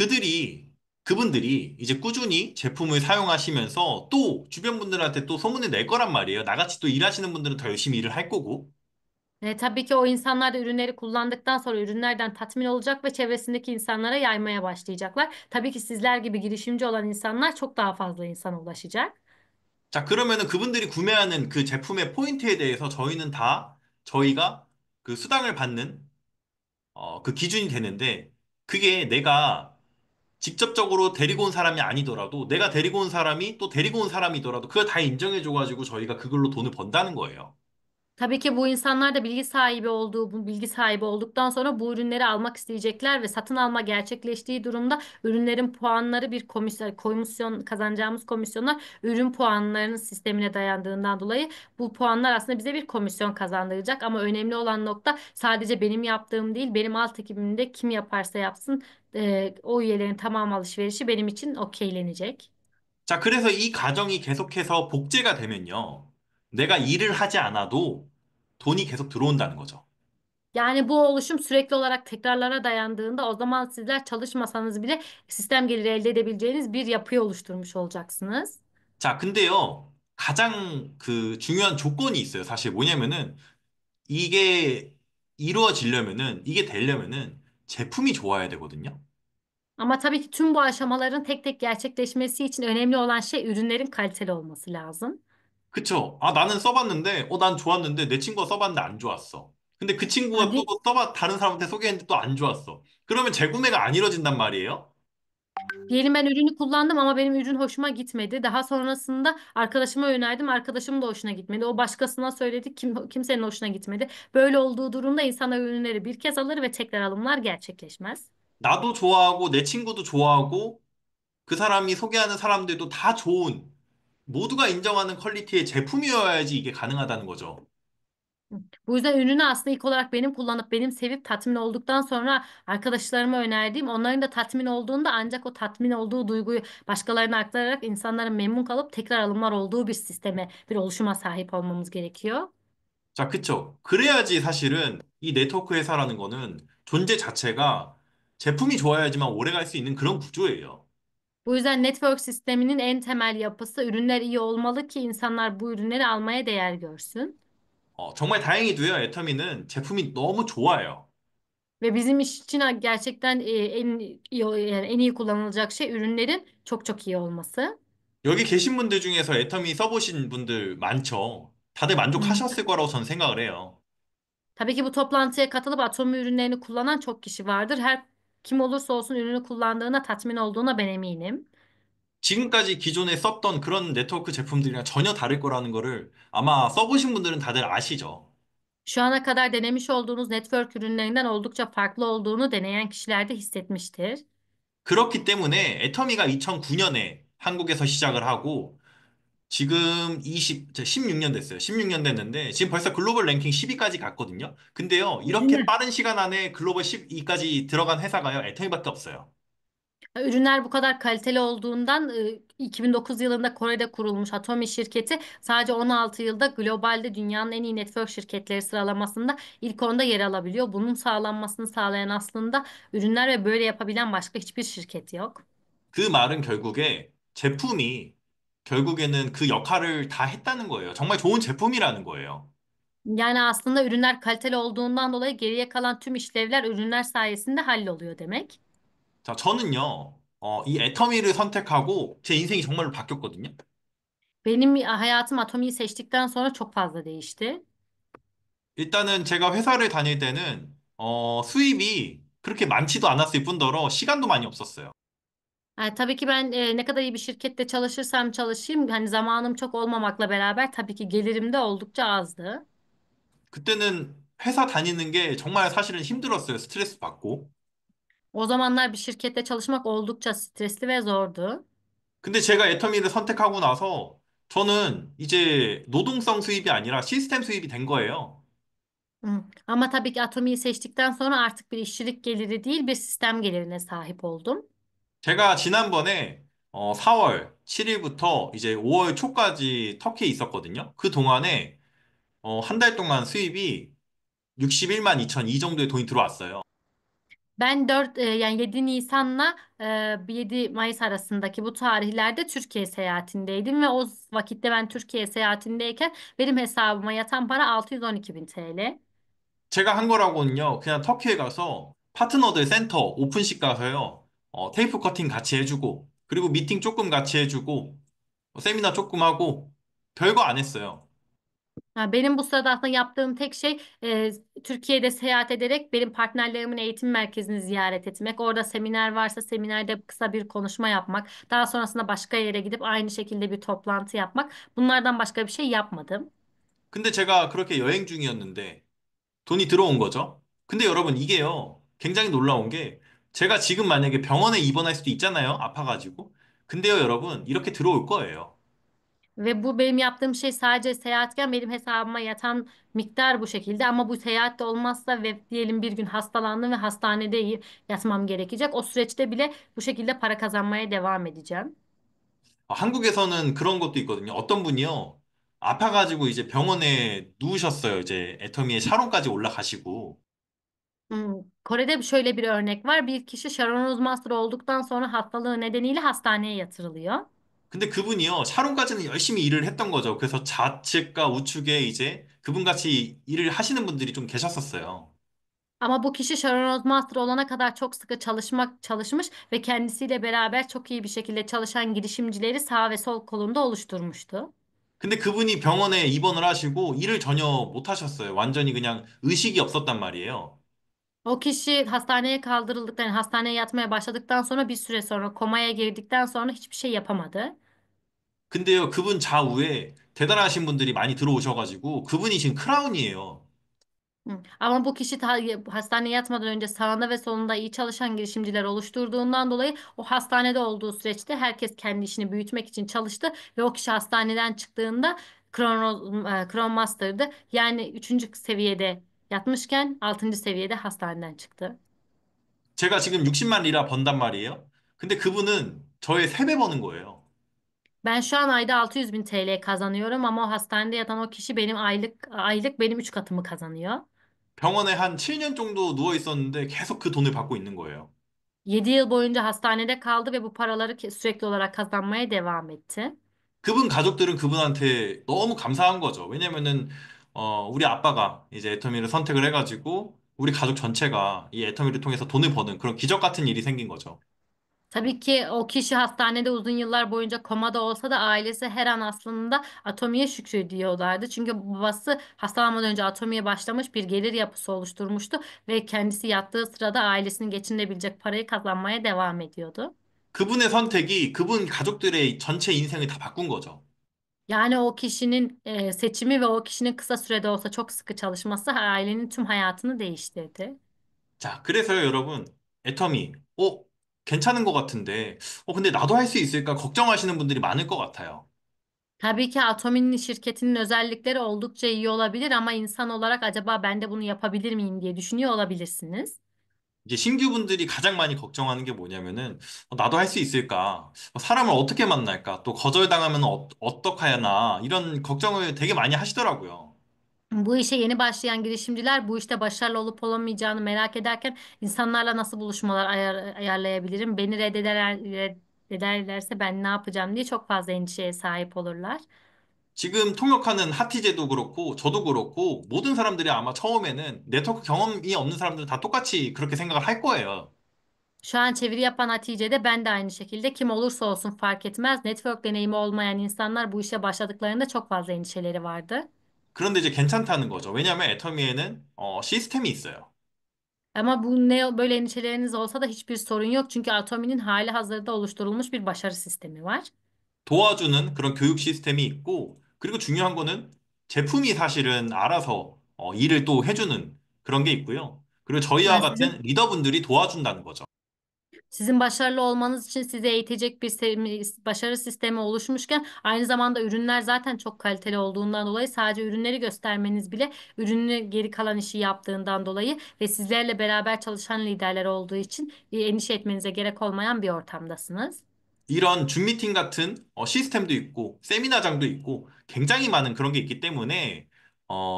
그분들이 이제 꾸준히 제품을 사용하시면서 또 주변 분들한테 또 소문을 낼 거란 말이에요. 나같이 또 일하시는 분들은 더 열심히 일을 할 거고. Tabii ki o insanlar da ürünleri kullandıktan sonra ürünlerden tatmin olacak ve çevresindeki insanlara yaymaya başlayacaklar. Tabii ki sizler gibi girişimci olan insanlar çok daha fazla insana ulaşacak. 자, 그러면은 그분들이 구매하는 그 제품의 포인트에 대해서 저희는 다 저희가 그 수당을 받는 그 기준이 되는데 그게 내가 직접적으로 데리고 온 사람이 아니더라도 내가 데리고 온 사람이 또 데리고 온 사람이더라도 그걸 다 인정해줘가지고 저희가 그걸로 돈을 번다는 거예요. Tabii ki bu insanlar da bu bilgi sahibi olduktan sonra bu ürünleri almak isteyecekler ve satın alma gerçekleştiği durumda ürünlerin puanları bir komisyon kazanacağımız komisyonlar ürün puanlarının sistemine dayandığından dolayı bu puanlar aslında bize bir komisyon kazandıracak ama önemli olan nokta sadece benim yaptığım değil benim alt ekibimde kim yaparsa yapsın o üyelerin tamam alışverişi benim için okeylenecek. 자, 그래서 이 과정이 계속해서 복제가 되면요. 내가 일을 하지 않아도 돈이 계속 들어온다는 거죠. Yani bu oluşum sürekli olarak tekrarlara dayandığında o zaman sizler çalışmasanız bile sistem geliri elde edebileceğiniz bir yapıyı oluşturmuş olacaksınız. 자, 근데요. 가장 그 중요한 조건이 있어요. 사실 뭐냐면은 이게 이루어지려면은 이게 되려면은 제품이 좋아야 되거든요. Ama tabii ki tüm bu aşamaların tek tek gerçekleşmesi için önemli olan şey ürünlerin kaliteli olması lazım. 그쵸? 아, 나는 써봤는데, 난 좋았는데, 내 친구가 써봤는데 안 좋았어. 근데 그 친구가 또 Hadi 다른 사람한테 소개했는데 또 안 좋았어. 그러면 재구매가 안 이루어진단 말이에요? diyelim ben ürünü kullandım ama benim ürün hoşuma gitmedi. Daha sonrasında arkadaşıma önerdim. Arkadaşımın da hoşuna gitmedi. O başkasına söyledi. Kimsenin hoşuna gitmedi. Böyle olduğu durumda insanlar ürünleri bir kez alır ve tekrar alımlar gerçekleşmez. 나도 좋아하고, 내 친구도 좋아하고, 그 사람이 소개하는 사람들도 다 좋은, 모두가 인정하는 퀄리티의 제품이어야지 이게 가능하다는 거죠. Bu yüzden ürünü aslında ilk olarak benim kullanıp benim sevip tatmin olduktan sonra arkadaşlarıma önerdiğim onların da tatmin olduğunda ancak o tatmin olduğu duyguyu başkalarına aktararak insanların memnun kalıp tekrar alımlar olduğu bir sisteme, bir oluşuma sahip olmamız gerekiyor. 자, 그쵸? 그래야지 사실은 이 네트워크 회사라는 거는 존재 자체가 제품이 좋아야지만 오래 갈 수 있는 그런 구조예요. Bu yüzden network sisteminin en temel yapısı ürünler iyi olmalı ki insanlar bu ürünleri almaya değer görsün. 정말 다행히도요, 애터미는 제품이 너무 좋아요. Ve bizim iş için gerçekten yani en iyi kullanılacak şey ürünlerin çok çok iyi olması. 여기 계신 분들 중에서 애터미 써보신 분들 많죠? 다들 만족하셨을 거라고 저는 생각을 해요. Tabii ki bu toplantıya katılıp Atomi ürünlerini kullanan çok kişi vardır. Her kim olursa olsun ürünü kullandığına tatmin olduğuna ben eminim. 지금까지 기존에 썼던 그런 네트워크 제품들이랑 전혀 다를 거라는 거를 아마 써보신 분들은 다들 아시죠? Şu ana kadar denemiş olduğunuz network ürünlerinden oldukça farklı olduğunu deneyen kişiler de hissetmiştir. 그렇기 때문에 애터미가 2009년에 한국에서 시작을 하고 지금 16년 됐어요. 16년 됐는데 지금 벌써 글로벌 랭킹 10위까지 갔거든요. 근데요, 이렇게 Ürünler. 빠른 시간 안에 글로벌 10위까지 들어간 회사가요, 애터미밖에 없어요. Ürünler bu kadar kaliteli olduğundan 2009 yılında Kore'de kurulmuş Atomi şirketi sadece 16 yılda globalde dünyanın en iyi network şirketleri sıralamasında ilk 10'da yer alabiliyor. Bunun sağlanmasını sağlayan aslında ürünler ve böyle yapabilen başka hiçbir şirket yok. 그 말은 결국에 제품이 결국에는 그 역할을 다 했다는 거예요. 정말 좋은 제품이라는 거예요. Yani aslında ürünler kaliteli olduğundan dolayı geriye kalan tüm işlevler ürünler sayesinde halloluyor demek. 자, 저는요, 이 애터미를 선택하고 제 인생이 정말로 바뀌었거든요. Benim hayatım Atomi'yi seçtikten sonra çok fazla değişti. 일단은 제가 회사를 다닐 때는, 수입이 그렇게 많지도 않았을 뿐더러 시간도 많이 없었어요. Yani tabii ki ben ne kadar iyi bir şirkette çalışırsam çalışayım hani zamanım çok olmamakla beraber tabii ki gelirim de oldukça azdı. 그때는 회사 다니는 게 정말 사실은 힘들었어요. 스트레스 받고. O zamanlar bir şirkette çalışmak oldukça stresli ve zordu. 근데 제가 애터미를 선택하고 나서 저는 이제 노동성 수입이 아니라 시스템 수입이 된 거예요. Ama tabii ki Atomi'yi seçtikten sonra artık bir işçilik geliri değil bir sistem gelirine sahip oldum. 제가 지난번에 4월 7일부터 이제 5월 초까지 터키에 있었거든요. 그 동안에 한 달 동안 수입이 61만 2천 이 정도의 돈이 들어왔어요. Ben yani 7 Nisan'la 7 Mayıs arasındaki bu tarihlerde Türkiye seyahatindeydim ve o vakitte ben Türkiye seyahatindeyken benim hesabıma yatan para 612 bin TL. 제가 한 거라고는요, 그냥 터키에 가서 파트너들 센터 오픈식 가서요, 테이프 커팅 같이 해주고, 그리고 미팅 조금 같이 해주고, 세미나 조금 하고, 별거 안 했어요. Ha, benim bu sırada aslında yaptığım tek şey Türkiye'de seyahat ederek benim partnerlerimin eğitim merkezini ziyaret etmek. Orada seminer varsa seminerde kısa bir konuşma yapmak. Daha sonrasında başka yere gidip aynı şekilde bir toplantı yapmak. Bunlardan başka bir şey yapmadım. 근데 제가 그렇게 여행 중이었는데 돈이 들어온 거죠. 근데 여러분 이게요. 굉장히 놀라운 게 제가 지금 만약에 병원에 입원할 수도 있잖아요. 아파가지고. 근데요, 여러분 이렇게 들어올 거예요. Ve bu benim yaptığım şey sadece seyahatken benim hesabıma yatan miktar bu şekilde. Ama bu seyahat de olmazsa ve diyelim bir gün hastalandım ve hastanede yatmam gerekecek. O süreçte bile bu şekilde para kazanmaya devam edeceğim. 한국에서는 그런 것도 있거든요. 어떤 분이요. 아파가지고 이제 병원에 누우셨어요. 이제 애터미에 샤론까지 올라가시고. Kore'de şöyle bir örnek var. Bir kişi Sharon Master olduktan sonra hastalığı nedeniyle hastaneye yatırılıyor. 근데 그분이요. 샤론까지는 열심히 일을 했던 거죠. 그래서 좌측과 우측에 이제 그분같이 일을 하시는 분들이 좀 계셨었어요. Ama bu kişi Sharon Master olana kadar çok sıkı çalışmış ve kendisiyle beraber çok iyi bir şekilde çalışan girişimcileri sağ ve sol kolunda oluşturmuştu. 근데 그분이 병원에 입원을 하시고 일을 전혀 못 하셨어요. 완전히 그냥 의식이 없었단 말이에요. O kişi hastaneye kaldırıldıktan, yani hastaneye yatmaya başladıktan sonra bir süre sonra komaya girdikten sonra hiçbir şey yapamadı. 근데요, 그분 좌우에 대단하신 분들이 많이 들어오셔가지고 그분이 지금 크라운이에요. Ama bu kişi hastaneye yatmadan önce sağında ve solunda iyi çalışan girişimciler oluşturduğundan dolayı o hastanede olduğu süreçte herkes kendi işini büyütmek için çalıştı ve o kişi hastaneden çıktığında Crown Master'dı. Yani üçüncü seviyede yatmışken altıncı seviyede hastaneden çıktı. 제가 지금 60만 리라 번단 말이에요. 근데 그분은 저의 3배 버는 거예요. Ben şu an ayda 600 bin TL kazanıyorum ama o hastanede yatan o kişi benim aylık benim 3 katımı kazanıyor. 병원에 한 7년 정도 누워 있었는데 계속 그 돈을 받고 있는 거예요. 7 yıl boyunca hastanede kaldı ve bu paraları sürekli olarak kazanmaya devam etti. 그분 가족들은 그분한테 너무 감사한 거죠. 왜냐면은, 우리 아빠가 이제 애터미를 선택을 해가지고, 우리 가족 전체가 이 애터미를 통해서 돈을 버는 그런 기적 같은 일이 생긴 거죠. Tabii ki o kişi hastanede uzun yıllar boyunca komada olsa da ailesi her an aslında Atomi'ye şükrediyorlardı. Çünkü babası hastalanmadan önce Atomi'ye başlamış bir gelir yapısı oluşturmuştu ve kendisi yattığı sırada ailesini geçindirebilecek parayı kazanmaya devam ediyordu. 그분의 선택이 그분 가족들의 전체 인생을 다 바꾼 거죠. Yani o kişinin seçimi ve o kişinin kısa sürede olsa çok sıkı çalışması ailenin tüm hayatını değiştirdi. 자, 그래서요, 여러분, 애터미, 괜찮은 것 같은데, 근데 나도 할 수 있을까 걱정하시는 분들이 많을 것 같아요. Tabii ki Atomi'nin şirketinin özellikleri oldukça iyi olabilir ama insan olarak acaba ben de bunu yapabilir miyim diye düşünüyor olabilirsiniz. 이제 신규분들이 가장 많이 걱정하는 게 뭐냐면은, 나도 할 수 있을까? 사람을 어떻게 만날까? 또 거절당하면 어떡하나? 이런 걱정을 되게 많이 하시더라고요. Bu işe yeni başlayan girişimciler bu işte başarılı olup olamayacağını merak ederken insanlarla nasıl buluşmalar ayarlayabilirim? Beni reddederlerse ben ne yapacağım diye çok fazla endişeye sahip olurlar. 지금 통역하는 하티제도 그렇고, 저도 그렇고, 모든 사람들이 아마 처음에는 네트워크 경험이 없는 사람들은 다 똑같이 그렇게 생각을 할 거예요. Şu an çeviri yapan Hatice'de ben de aynı şekilde kim olursa olsun fark etmez. Network deneyimi olmayan insanlar bu işe başladıklarında çok fazla endişeleri vardı. 그런데 이제 괜찮다는 거죠. 왜냐하면 애터미에는 시스템이 있어요. Ama bu ne böyle endişeleriniz olsa da hiçbir sorun yok. Çünkü Atomi'nin hali hazırda oluşturulmuş bir başarı sistemi var. 도와주는 그런 교육 시스템이 있고, 그리고 중요한 거는 제품이 사실은 알아서 일을 또 해주는 그런 게 있고요. 그리고 저희와 Yani 같은 리더분들이 도와준다는 거죠. sizin başarılı olmanız için sizi eğitecek bir başarı sistemi oluşmuşken aynı zamanda ürünler zaten çok kaliteli olduğundan dolayı sadece ürünleri göstermeniz bile ürünü geri kalan işi yaptığından dolayı ve sizlerle beraber çalışan liderler olduğu için endişe etmenize gerek olmayan bir ortamdasınız. 이런 줌 미팅 같은 시스템도 있고, 세미나장도 있고, 굉장히 많은 그런 게 있기 때문에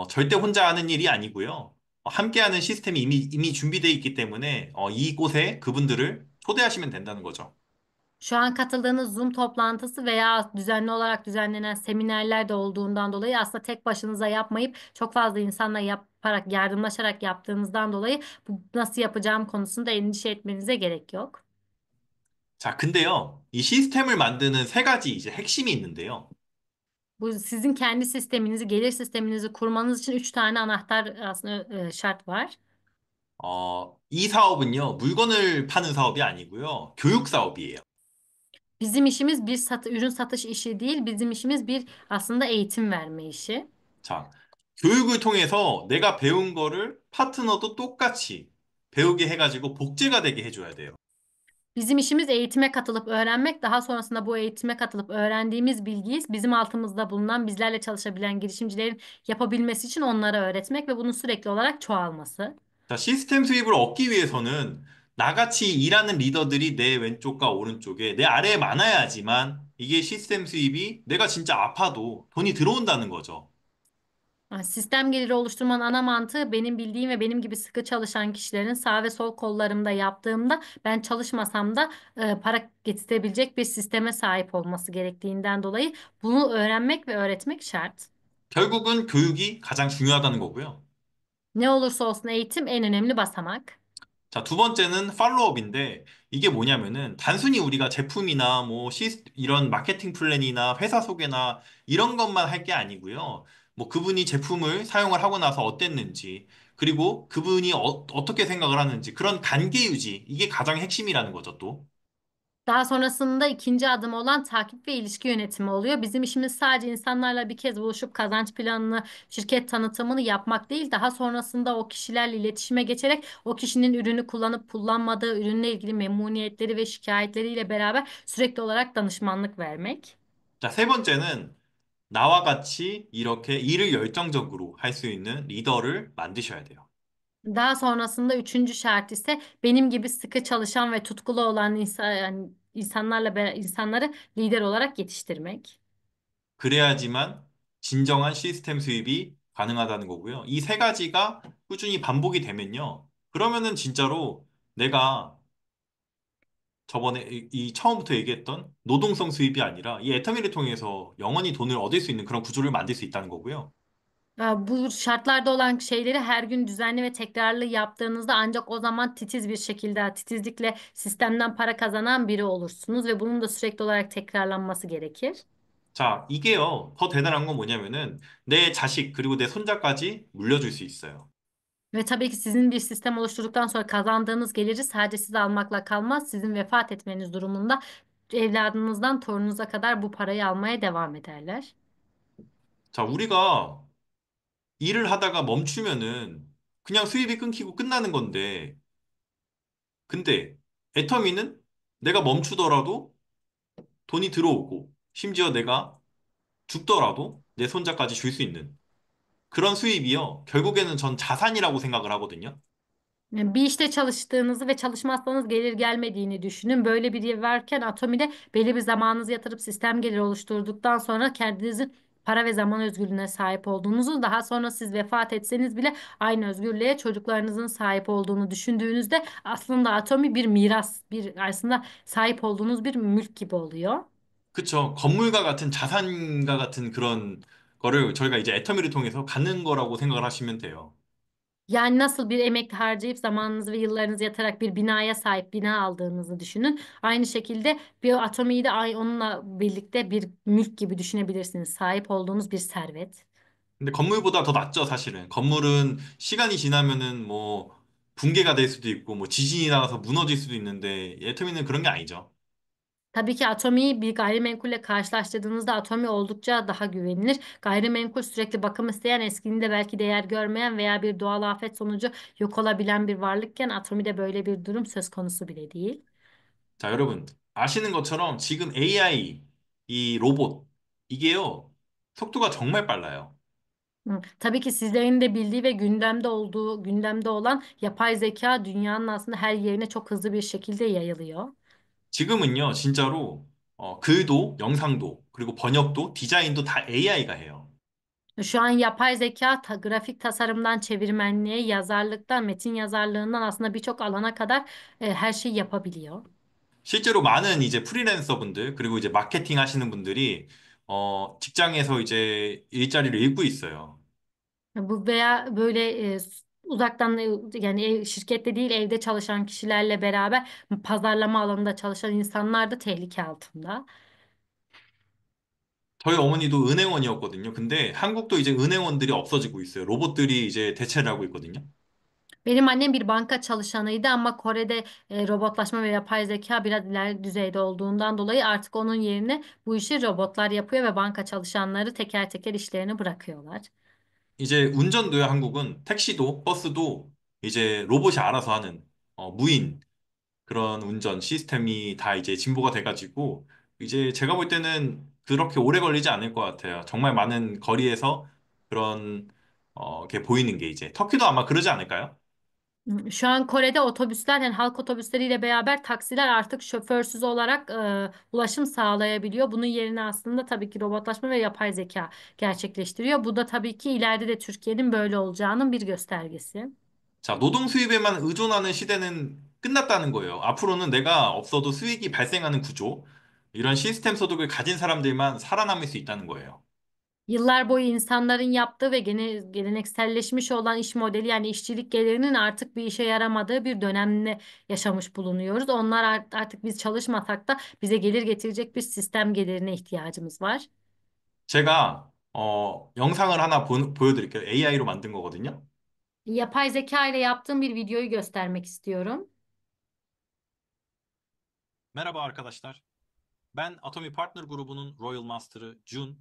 절대 혼자 하는 일이 아니고요. 함께하는 시스템이 이미 준비되어 있기 때문에 이곳에 그분들을 초대하시면 된다는 거죠. Şu an katıldığınız Zoom toplantısı veya düzenli olarak düzenlenen seminerler de olduğundan dolayı aslında tek başınıza yapmayıp çok fazla insanla yaparak, yardımlaşarak yaptığınızdan dolayı bu nasıl yapacağım konusunda endişe etmenize gerek yok. 자, 근데요, 이 시스템을 만드는 세 가지 이제 핵심이 있는데요. Bu sizin kendi sisteminizi, gelir sisteminizi kurmanız için üç tane anahtar aslında şart var. 이 사업은요, 물건을 파는 사업이 아니고요, 교육 사업이에요. Bizim işimiz bir ürün satış işi değil, bizim işimiz bir aslında eğitim verme işi. 자, 교육을 통해서 내가 배운 거를 파트너도 똑같이 배우게 해가지고 복제가 되게 해줘야 돼요. Bizim işimiz eğitime katılıp öğrenmek, daha sonrasında bu eğitime katılıp öğrendiğimiz bilgiyi bizim altımızda bulunan, bizlerle çalışabilen girişimcilerin yapabilmesi için onlara öğretmek ve bunun sürekli olarak çoğalması. 자, 시스템 수입을 얻기 위해서는 나같이 일하는 리더들이 내 왼쪽과 오른쪽에 내 아래에 많아야지만 이게 시스템 수입이 내가 진짜 아파도 돈이 들어온다는 거죠. Sistem geliri oluşturmanın ana mantığı benim bildiğim ve benim gibi sıkı çalışan kişilerin sağ ve sol kollarımda yaptığımda ben çalışmasam da para getirebilecek bir sisteme sahip olması gerektiğinden dolayı bunu öğrenmek ve öğretmek şart. 결국은 교육이 가장 중요하다는 거고요. Ne olursa olsun eğitim en önemli basamak. 자, 두 번째는 팔로업인데 이게 뭐냐면은 단순히 우리가 제품이나 이런 마케팅 플랜이나 회사 소개나 이런 것만 할 게 아니고요. 뭐 그분이 제품을 사용을 하고 나서 어땠는지 그리고 그분이 떻게 생각을 하는지 그런 관계 유지 이게 가장 핵심이라는 거죠, 또. Daha sonrasında ikinci adım olan takip ve ilişki yönetimi oluyor. Bizim işimiz sadece insanlarla bir kez buluşup kazanç planını, şirket tanıtımını yapmak değil, daha sonrasında o kişilerle iletişime geçerek o kişinin ürünü kullanıp kullanmadığı, ürünle ilgili memnuniyetleri ve şikayetleriyle beraber sürekli olarak danışmanlık vermek. 자, 세 번째는 나와 같이 이렇게 일을 열정적으로 할 수 있는 리더를 만드셔야 돼요. Daha sonrasında üçüncü şart ise benim gibi sıkı çalışan ve tutkulu olan yani insanları lider olarak yetiştirmek. 그래야지만 진정한 시스템 수입이 가능하다는 거고요. 이 세 가지가 꾸준히 반복이 되면요. 그러면은 진짜로 내가 저번에 이 처음부터 얘기했던 노동성 수입이 아니라 이 애터미를 통해서 영원히 돈을 얻을 수 있는 그런 구조를 만들 수 있다는 거고요. Bu şartlarda olan şeyleri her gün düzenli ve tekrarlı yaptığınızda ancak o zaman titiz bir şekilde, titizlikle sistemden para kazanan biri olursunuz ve bunun da sürekli olarak tekrarlanması gerekir. 자, 이게요. 더 대단한 건 뭐냐면은 내 자식 그리고 내 손자까지 물려줄 수 있어요. Ve tabii ki sizin bir sistem oluşturduktan sonra kazandığınız geliri sadece siz almakla kalmaz. Sizin vefat etmeniz durumunda evladınızdan torununuza kadar bu parayı almaya devam ederler. 자, 우리가 일을 하다가 멈추면은 그냥 수입이 끊기고 끝나는 건데 근데 애터미는 내가 멈추더라도 돈이 들어오고 심지어 내가 죽더라도 내 손자까지 줄 수 있는 그런 수입이요. 결국에는 전 자산이라고 생각을 하거든요. Yani bir işte çalıştığınızı ve çalışmazsanız gelir gelmediğini düşünün. Böyle bir yer varken Atomi'de belli bir zamanınızı yatırıp sistem geliri oluşturduktan sonra kendinizin para ve zaman özgürlüğüne sahip olduğunuzu, daha sonra siz vefat etseniz bile aynı özgürlüğe çocuklarınızın sahip olduğunu düşündüğünüzde aslında Atomi bir miras, bir aslında sahip olduğunuz bir mülk gibi oluyor. 그쵸. 건물과 같은 자산과 같은 그런 거를 저희가 이제 애터미를 통해서 갖는 거라고 생각을 하시면 돼요. Yani nasıl bir emek harcayıp zamanınızı ve yıllarınızı yatarak bir binaya sahip bina aldığınızı düşünün. Aynı şekilde bir atomiyi de onunla birlikte bir mülk gibi düşünebilirsiniz. Sahip olduğunuz bir servet. 근데 건물보다 더 낫죠, 사실은. 건물은 시간이 지나면은 뭐 붕괴가 될 수도 있고 뭐 지진이 나가서 무너질 수도 있는데 애터미는 그런 게 아니죠. Tabii ki atomiyi bir gayrimenkulle karşılaştırdığınızda atomi oldukça daha güvenilir. Gayrimenkul sürekli bakım isteyen, eskiliğinde belki değer görmeyen veya bir doğal afet sonucu yok olabilen bir varlıkken atomide böyle bir durum söz konusu bile değil. 자, 여러분, 아시는 것처럼 지금 AI, 이 로봇, 이게요, 속도가 정말 빨라요. Hı. Tabii ki sizlerin de bildiği ve gündemde olan yapay zeka dünyanın aslında her yerine çok hızlı bir şekilde yayılıyor. 지금은요, 진짜로, 글도, 영상도, 그리고 번역도, 디자인도 다 AI가 해요. Şu an yapay zeka grafik tasarımdan çevirmenliğe, yazarlıktan, metin yazarlığından aslında birçok alana kadar her şeyi yapabiliyor. 실제로 많은 이제 프리랜서 분들, 그리고 이제 마케팅 하시는 분들이, 직장에서 이제 일자리를 잃고 있어요. Bu veya böyle uzaktan yani şirkette değil evde çalışan kişilerle beraber pazarlama alanında çalışan insanlar da tehlike altında. 저희 어머니도 은행원이었거든요. 근데 한국도 이제 은행원들이 없어지고 있어요. 로봇들이 이제 대체를 하고 있거든요. Benim annem bir banka çalışanıydı ama Kore'de robotlaşma ve yapay zeka biraz ileri düzeyde olduğundan dolayı artık onun yerine bu işi robotlar yapıyor ve banka çalışanları teker teker işlerini bırakıyorlar. 이제 운전도요, 한국은 택시도 버스도 이제 로봇이 알아서 하는 무인 그런 운전 시스템이 다 이제 진보가 돼가지고 이제 제가 볼 때는 그렇게 오래 걸리지 않을 것 같아요. 정말 많은 거리에서 그런 게 보이는 게 이제 터키도 아마 그러지 않을까요? Şu an Kore'de otobüsler yani halk otobüsleriyle beraber taksiler artık şoförsüz olarak ulaşım sağlayabiliyor. Bunun yerine aslında tabii ki robotlaşma ve yapay zeka gerçekleştiriyor. Bu da tabii ki ileride de Türkiye'nin böyle olacağının bir göstergesi. 자, 노동 수입에만 의존하는 시대는 끝났다는 거예요. 앞으로는 내가 없어도 수익이 발생하는 구조, 이런 시스템 소득을 가진 사람들만 살아남을 수 있다는 거예요. Yıllar boyu insanların yaptığı ve gelenekselleşmiş olan iş modeli yani işçilik gelirinin artık bir işe yaramadığı bir dönemde yaşamış bulunuyoruz. Onlar artık biz çalışmasak da bize gelir getirecek bir sistem gelirine ihtiyacımız var. 제가 영상을 하나 보여드릴게요. AI로 만든 거거든요. Yapay zeka ile yaptığım bir videoyu göstermek istiyorum. Merhaba arkadaşlar. Ben Atomi Partner grubunun Royal Master'ı Jun.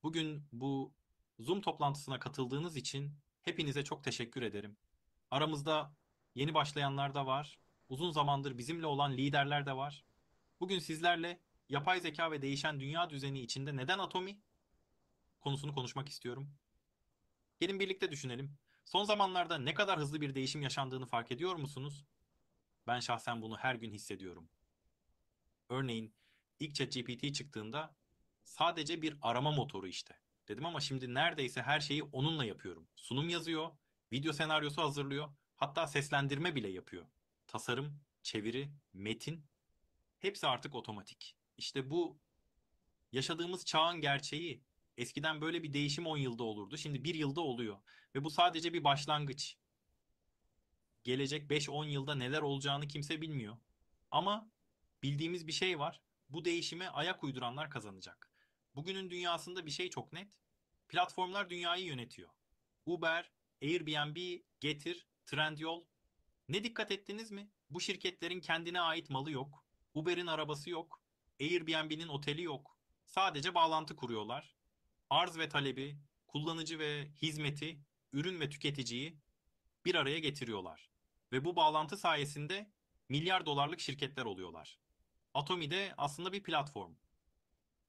Bugün bu Zoom toplantısına katıldığınız için hepinize çok teşekkür ederim. Aramızda yeni başlayanlar da var. Uzun zamandır bizimle olan liderler de var. Bugün sizlerle yapay zeka ve değişen dünya düzeni içinde neden Atomi konusunu konuşmak istiyorum. Gelin birlikte düşünelim. Son zamanlarda ne kadar hızlı bir değişim yaşandığını fark ediyor musunuz? Ben şahsen bunu her gün hissediyorum. Örneğin ilk ChatGPT çıktığında sadece bir arama motoru işte dedim ama şimdi neredeyse her şeyi onunla yapıyorum. Sunum yazıyor, video senaryosu hazırlıyor, hatta seslendirme bile yapıyor. Tasarım, çeviri, metin hepsi artık otomatik. İşte bu yaşadığımız çağın gerçeği. Eskiden böyle bir değişim 10 yılda olurdu. Şimdi 1 yılda oluyor. Ve bu sadece bir başlangıç. Gelecek 5-10 yılda neler olacağını kimse bilmiyor. Ama bildiğimiz bir şey var. Bu değişime ayak uyduranlar kazanacak. Bugünün dünyasında bir şey çok net. Platformlar dünyayı yönetiyor. Uber, Airbnb, Getir, Trendyol. Ne dikkat ettiniz mi? Bu şirketlerin kendine ait malı yok. Uber'in arabası yok. Airbnb'nin oteli yok. Sadece bağlantı kuruyorlar. Arz ve talebi, kullanıcı ve hizmeti, ürün ve tüketiciyi bir araya getiriyorlar. Ve bu bağlantı sayesinde milyar dolarlık şirketler oluyorlar. Atomi de aslında bir platform.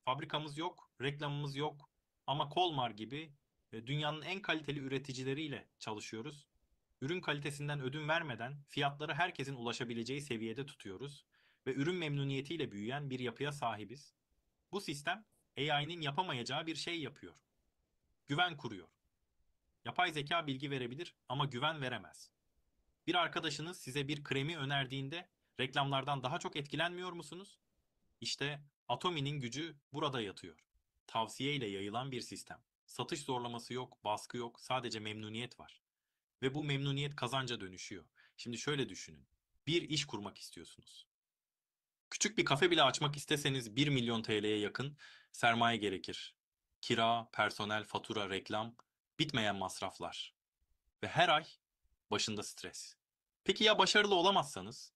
Fabrikamız yok, reklamımız yok ama Kolmar gibi dünyanın en kaliteli üreticileriyle çalışıyoruz. Ürün kalitesinden ödün vermeden fiyatları herkesin ulaşabileceği seviyede tutuyoruz ve ürün memnuniyetiyle büyüyen bir yapıya sahibiz. Bu sistem AI'nin yapamayacağı bir şey yapıyor. Güven kuruyor. Yapay zeka bilgi verebilir ama güven veremez. Bir arkadaşınız size bir kremi önerdiğinde reklamlardan daha çok etkilenmiyor musunuz? İşte Atomi'nin gücü burada yatıyor. Tavsiye ile yayılan bir sistem. Satış zorlaması yok, baskı yok, sadece memnuniyet var. Ve bu memnuniyet kazanca dönüşüyor. Şimdi şöyle düşünün. Bir iş kurmak istiyorsunuz. Küçük bir kafe bile açmak isteseniz 1 milyon TL'ye yakın sermaye gerekir. Kira, personel, fatura, reklam, bitmeyen masraflar. Ve her ay başında stres. Peki ya başarılı olamazsanız?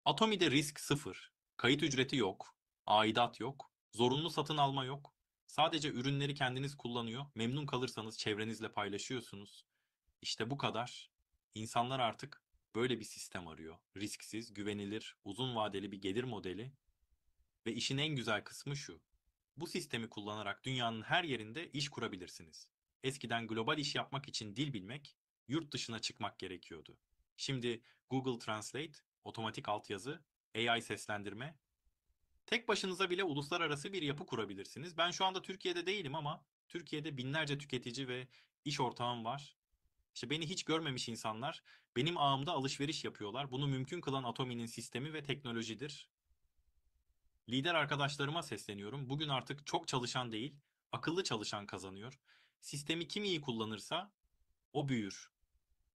Atomi'de risk sıfır. Kayıt ücreti yok. Aidat yok. Zorunlu satın alma yok. Sadece ürünleri kendiniz kullanıyor. Memnun kalırsanız çevrenizle paylaşıyorsunuz. İşte bu kadar. İnsanlar artık böyle bir sistem arıyor. Risksiz, güvenilir, uzun vadeli bir gelir modeli. Ve işin en güzel kısmı şu. Bu sistemi kullanarak dünyanın her yerinde iş kurabilirsiniz. Eskiden global iş yapmak için dil bilmek, yurt dışına çıkmak gerekiyordu. Şimdi Google Translate, otomatik altyazı, AI seslendirme, tek başınıza bile uluslararası bir yapı kurabilirsiniz. Ben şu anda Türkiye'de değilim ama Türkiye'de binlerce tüketici ve iş ortağım var. İşte beni hiç görmemiş insanlar benim ağımda alışveriş yapıyorlar. Bunu mümkün kılan Atomi'nin sistemi ve teknolojidir. Lider arkadaşlarıma sesleniyorum. Bugün artık çok çalışan değil, akıllı çalışan kazanıyor. Sistemi kim iyi kullanırsa o büyür.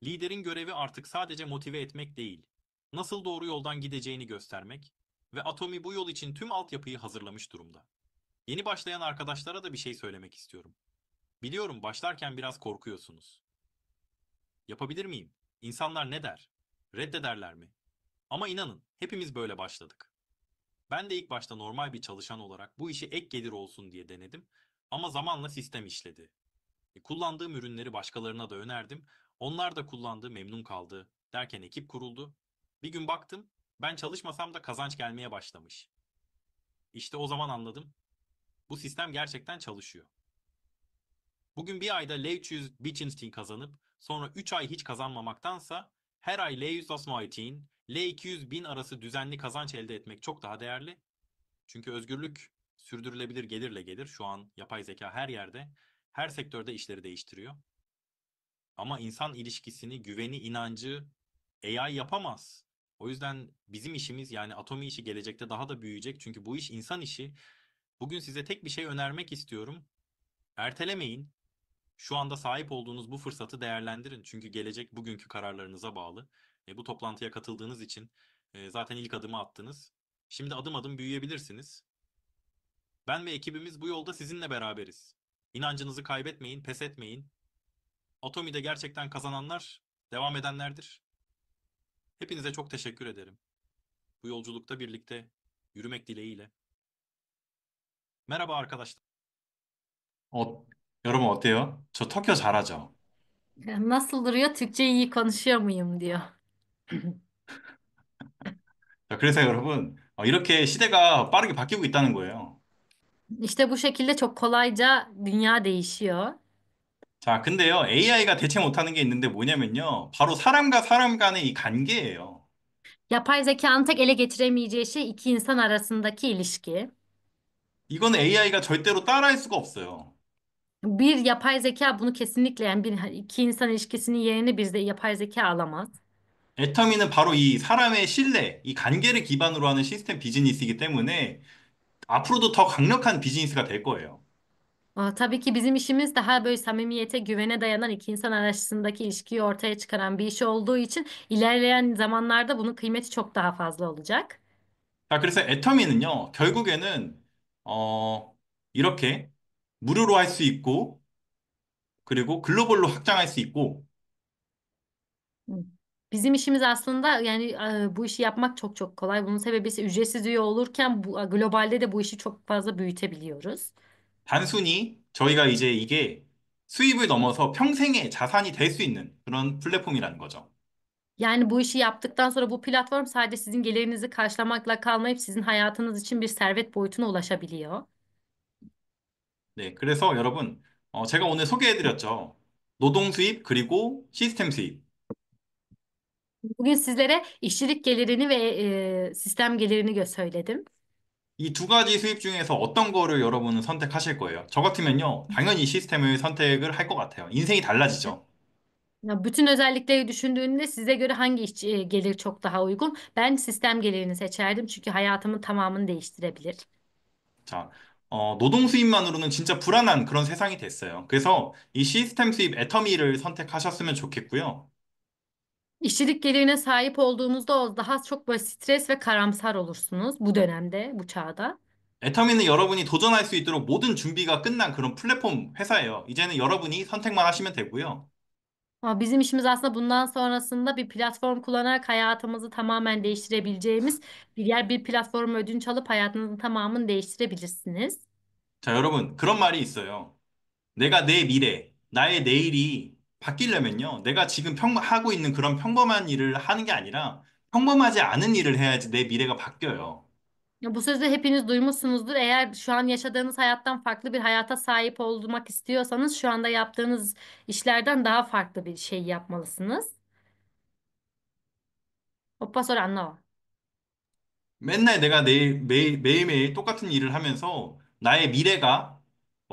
Liderin görevi artık sadece motive etmek değil, nasıl doğru yoldan gideceğini göstermek ve Atomi bu yol için tüm altyapıyı hazırlamış durumda. Yeni başlayan arkadaşlara da bir şey söylemek istiyorum. Biliyorum başlarken biraz korkuyorsunuz. Yapabilir miyim? İnsanlar ne der? Reddederler mi? Ama inanın, hepimiz böyle başladık. Ben de ilk başta normal bir çalışan olarak bu işi ek gelir olsun diye denedim. Ama zamanla sistem işledi. Kullandığım ürünleri başkalarına da önerdim. Onlar da kullandı, memnun kaldı. Derken ekip kuruldu. Bir gün baktım, ben çalışmasam da kazanç gelmeye başlamış. İşte o zaman anladım. Bu sistem gerçekten çalışıyor. Bugün bir ayda L300 Liechtenstein kazanıp sonra 3 ay hiç kazanmamaktansa her ay L190 L200 bin arası düzenli kazanç elde etmek çok daha değerli. Çünkü özgürlük sürdürülebilir gelirle gelir. Şu an yapay zeka her yerde, her sektörde işleri değiştiriyor. Ama insan ilişkisini, güveni, inancı AI yapamaz. O yüzden bizim işimiz yani Atomi işi gelecekte daha da büyüyecek. Çünkü bu iş insan işi. Bugün size tek bir şey önermek istiyorum. Ertelemeyin. Şu anda sahip olduğunuz bu fırsatı değerlendirin. Çünkü gelecek bugünkü kararlarınıza bağlı. Bu toplantıya katıldığınız için zaten ilk adımı attınız. Şimdi adım adım büyüyebilirsiniz. Ben ve ekibimiz bu yolda sizinle beraberiz. İnancınızı kaybetmeyin, pes etmeyin. Atomi'de gerçekten kazananlar, devam edenlerdir. Hepinize çok teşekkür ederim. Bu yolculukta birlikte yürümek dileğiyle. Merhaba arkadaşlar. 어, 여러분 어때요? 저 터키어 잘하죠? Nasıl duruyor? Türkçe iyi konuşuyor muyum diyor. 자, 그래서 여러분, 이렇게 시대가 빠르게 바뀌고 있다는 거예요. İşte bu şekilde çok kolayca dünya değişiyor. 자, 근데요, AI가 대체 못하는 게 있는데 뭐냐면요. 바로 사람과 사람 간의 이 관계예요. Yapay zekanın tek ele getiremeyeceği şey iki insan arasındaki ilişki. 이거는 AI가 절대로 따라할 수가 없어요. Bir yapay zeka bunu kesinlikle yani iki insan ilişkisinin yerini bir de yapay zeka alamaz. 애터미는 바로 이 사람의 신뢰, 이 관계를 기반으로 하는 시스템 비즈니스이기 때문에 앞으로도 더 강력한 비즈니스가 될 거예요. Tabii ki bizim işimiz daha böyle samimiyete, güvene dayanan iki insan arasındaki ilişkiyi ortaya çıkaran bir iş olduğu için ilerleyen zamanlarda bunun kıymeti çok daha fazla olacak. 자, 그래서 애터미는요, 결국에는, 이렇게 무료로 할 수 있고, 그리고 글로벌로 확장할 수 있고, Hı. Bizim işimiz aslında yani bu işi yapmak çok çok kolay. Bunun sebebi ise ücretsiz üye olurken globalde de bu işi çok fazla büyütebiliyoruz. 단순히 저희가 이제 이게 수입을 넘어서 평생의 자산이 될 수 있는 그런 플랫폼이라는 거죠. Yani bu işi yaptıktan sonra bu platform sadece sizin gelirinizi karşılamakla kalmayıp sizin hayatınız için bir servet boyutuna ulaşabiliyor. 네, 그래서 여러분, 제가 오늘 소개해드렸죠. 노동 수입 그리고 시스템 수입. Bugün sizlere işçilik gelirini ve sistem gelirini söyledim. 이 두 가지 수입 중에서 어떤 거를 여러분은 선택하실 거예요? 저 같으면요, 당연히 시스템을 선택을 할 것 같아요. 인생이 달라지죠. Ya bütün özellikleri düşündüğünde size göre hangi işçi gelir çok daha uygun? Ben sistem gelirini seçerdim çünkü hayatımın tamamını değiştirebilir. 자, 노동 수입만으로는 진짜 불안한 그런 세상이 됐어요. 그래서 이 시스템 수입 애터미를 선택하셨으면 좋겠고요. İşçilik gelirine sahip olduğunuzda daha çok böyle stres ve karamsar olursunuz bu dönemde, bu çağda. 애터미는 여러분이 도전할 수 있도록 모든 준비가 끝난 그런 플랫폼 회사예요. 이제는 여러분이 선택만 하시면 되고요. Ama bizim işimiz aslında bundan sonrasında bir platform kullanarak hayatımızı tamamen değiştirebileceğimiz bir platformu ödünç alıp hayatınızın tamamını değiştirebilirsiniz. 자, 여러분, 그런 말이 있어요. 내가 내 미래, 나의 내일이 바뀌려면요. 내가 지금 하고 있는 그런 평범한 일을 하는 게 아니라 평범하지 않은 일을 해야지 내 mi래가 바뀌어요. Ya bu sözü hepiniz duymuşsunuzdur. Eğer şu an yaşadığınız hayattan farklı bir hayata sahip olmak istiyorsanız şu anda yaptığınız işlerden daha farklı bir şey yapmalısınız. 오빠 소리 안 나와. 맨날 내가 매일매일 똑같은 일을 하면서 나의 미래가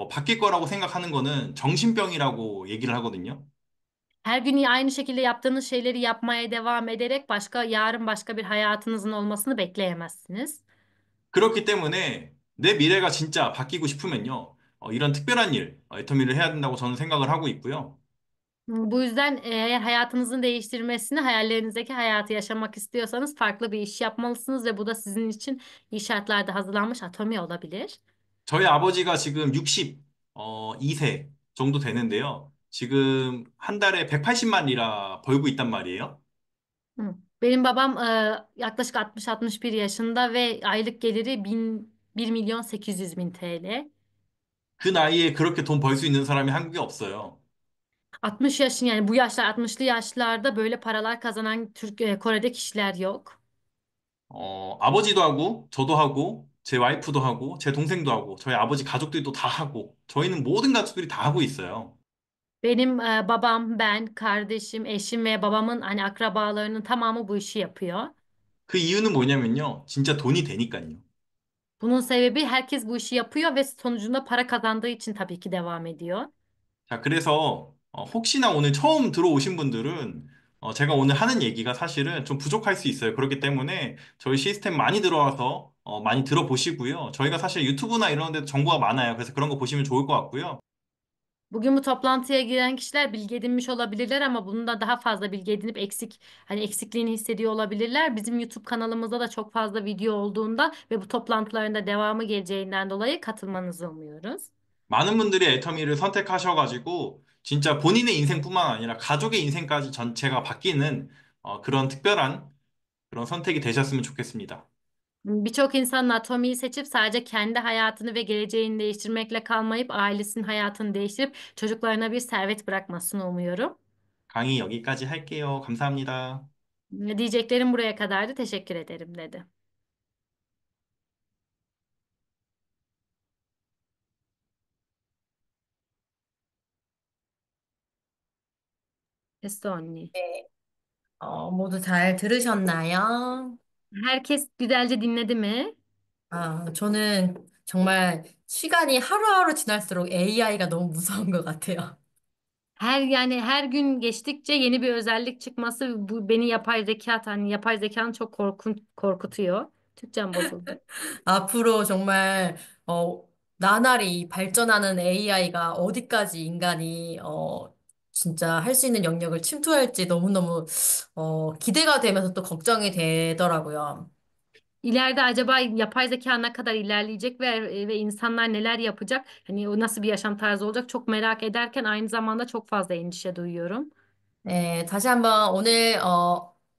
바뀔 거라고 생각하는 거는 정신병이라고 얘기를 하거든요. Her gün aynı şekilde yaptığınız şeyleri yapmaya devam ederek yarın başka bir hayatınızın olmasını bekleyemezsiniz. 그렇기 때문에 내 미래가 진짜 바뀌고 싶으면요. 이런 특별한 일, 애터미를 해야 된다고 저는 생각을 하고 있고요. Bu yüzden eğer hayatınızın değiştirmesini, hayallerinizdeki hayatı yaşamak istiyorsanız farklı bir iş yapmalısınız ve bu da sizin için iyi şartlarda hazırlanmış atomi olabilir. 저희 아버지가 지금 2세 정도 되는데요. 지금 한 달에 180만 리라 벌고 있단 말이에요. Hı. Benim babam yaklaşık 60-61 yaşında ve aylık geliri 1 milyon 800 bin TL. 그 나이에 그렇게 돈 벌 수 있는 사람이 한국에 없어요. 60 yaşın yani bu yaşlar 60'lı yaşlarda böyle paralar kazanan Kore'de kişiler yok. 아버지도 하고, 저도 하고, 제 와이프도 하고, 제 동생도 하고, 저희 아버지 가족들도 다 하고, 저희는 모든 가족들이 다 하고 있어요. Benim babam, ben, kardeşim, eşim ve babamın hani akrabalarının tamamı bu işi yapıyor. 그 이유는 뭐냐면요. 진짜 돈이 되니까요. Bunun sebebi herkes bu işi yapıyor ve sonucunda para kazandığı için tabii ki devam ediyor. 자, 그래서 혹시나 오늘 처음 들어오신 분들은 제가 오늘 하는 얘기가 사실은 좀 부족할 수 있어요. 그렇기 때문에 저희 시스템 많이 들어와서 많이 들어보시고요. 저희가 사실 유튜브나 이런 데도 정보가 많아요. 그래서 그런 거 보시면 좋을 것 같고요. Bugün bu toplantıya giren kişiler bilgi edinmiş olabilirler ama bunun da daha fazla bilgi edinip hani eksikliğini hissediyor olabilirler. Bizim YouTube kanalımızda da çok fazla video olduğunda ve bu toplantıların da devamı geleceğinden dolayı katılmanızı umuyoruz. 많은 분들이 애터미를 선택하셔가지고 진짜 본인의 인생뿐만 아니라 가족의 인생까지 전체가 바뀌는 그런 특별한 그런 선택이 되셨으면 좋겠습니다. Birçok insan Atomi'yi seçip sadece kendi hayatını ve geleceğini değiştirmekle kalmayıp ailesinin hayatını değiştirip çocuklarına bir servet bırakmasını umuyorum. 강의 여기까지 할게요. 감사합니다. Diyeceklerim buraya kadardı. Teşekkür ederim dedi. Estoni. 네, 모두 잘 들으셨나요? Herkes güzelce dinledi mi? 저는 정말 시간이 하루하루 지날수록 AI가 너무 무서운 것 같아요. Her gün geçtikçe yeni bir özellik çıkması bu beni yapay zekanın çok korkutuyor. Türkçem bozuldu. 앞으로 정말, 나날이 발전하는 AI가 어디까지 인간이, 진짜 할 수 있는 영역을 침투할지 너무너무, 기대가 되면서 또 걱정이 되더라고요. İleride acaba yapay zeka ne kadar ilerleyecek ve insanlar neler yapacak? Hani o nasıl bir yaşam tarzı olacak? Çok merak ederken aynı zamanda çok fazla endişe duyuyorum. 네, 다시 한번 오늘,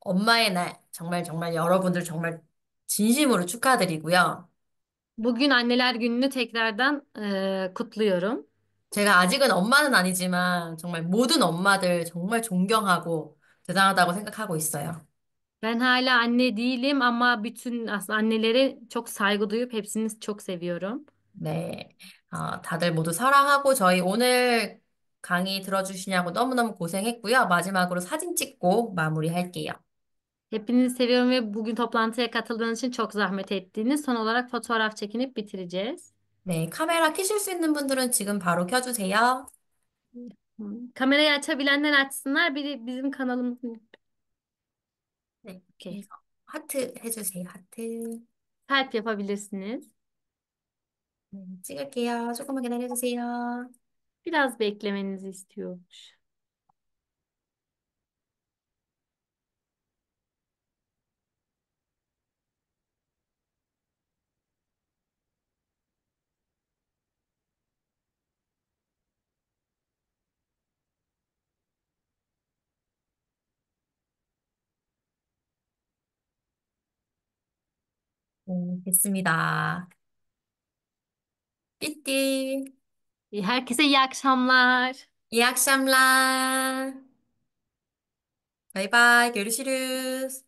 엄마의 날, 정말 정말 여러분들 정말 진심으로 축하드리고요. Bugün Anneler Günü'nü tekrardan kutluyorum. 제가 아직은 엄마는 아니지만 정말 모든 엄마들 정말 존경하고 대단하다고 생각하고 있어요. Ben hala anne değilim ama bütün aslında annelere çok saygı duyup hepsini çok seviyorum. 네. 다들 모두 사랑하고 저희 오늘 강의 들어주시냐고 너무너무 고생했고요. 마지막으로 사진 찍고 마무리할게요. Hepinizi seviyorum ve bugün toplantıya katıldığınız için çok zahmet ettiniz. Son olarak fotoğraf çekinip bitireceğiz. 네, 카메라 켜실 수 있는 분들은 지금 바로 켜주세요. Kamerayı açabilenler açsınlar. Biri bizim kanalımızın. 네, Okey. 그래서 하트 해주세요. 하트. Kalp yapabilirsiniz. 네, 찍을게요. 조금만 기다려주세요. Biraz beklemenizi istiyormuş. 됐습니다. 띠띠. Herkese iyi akşamlar. İyi akşamlar. 바이바이, görüşürüz.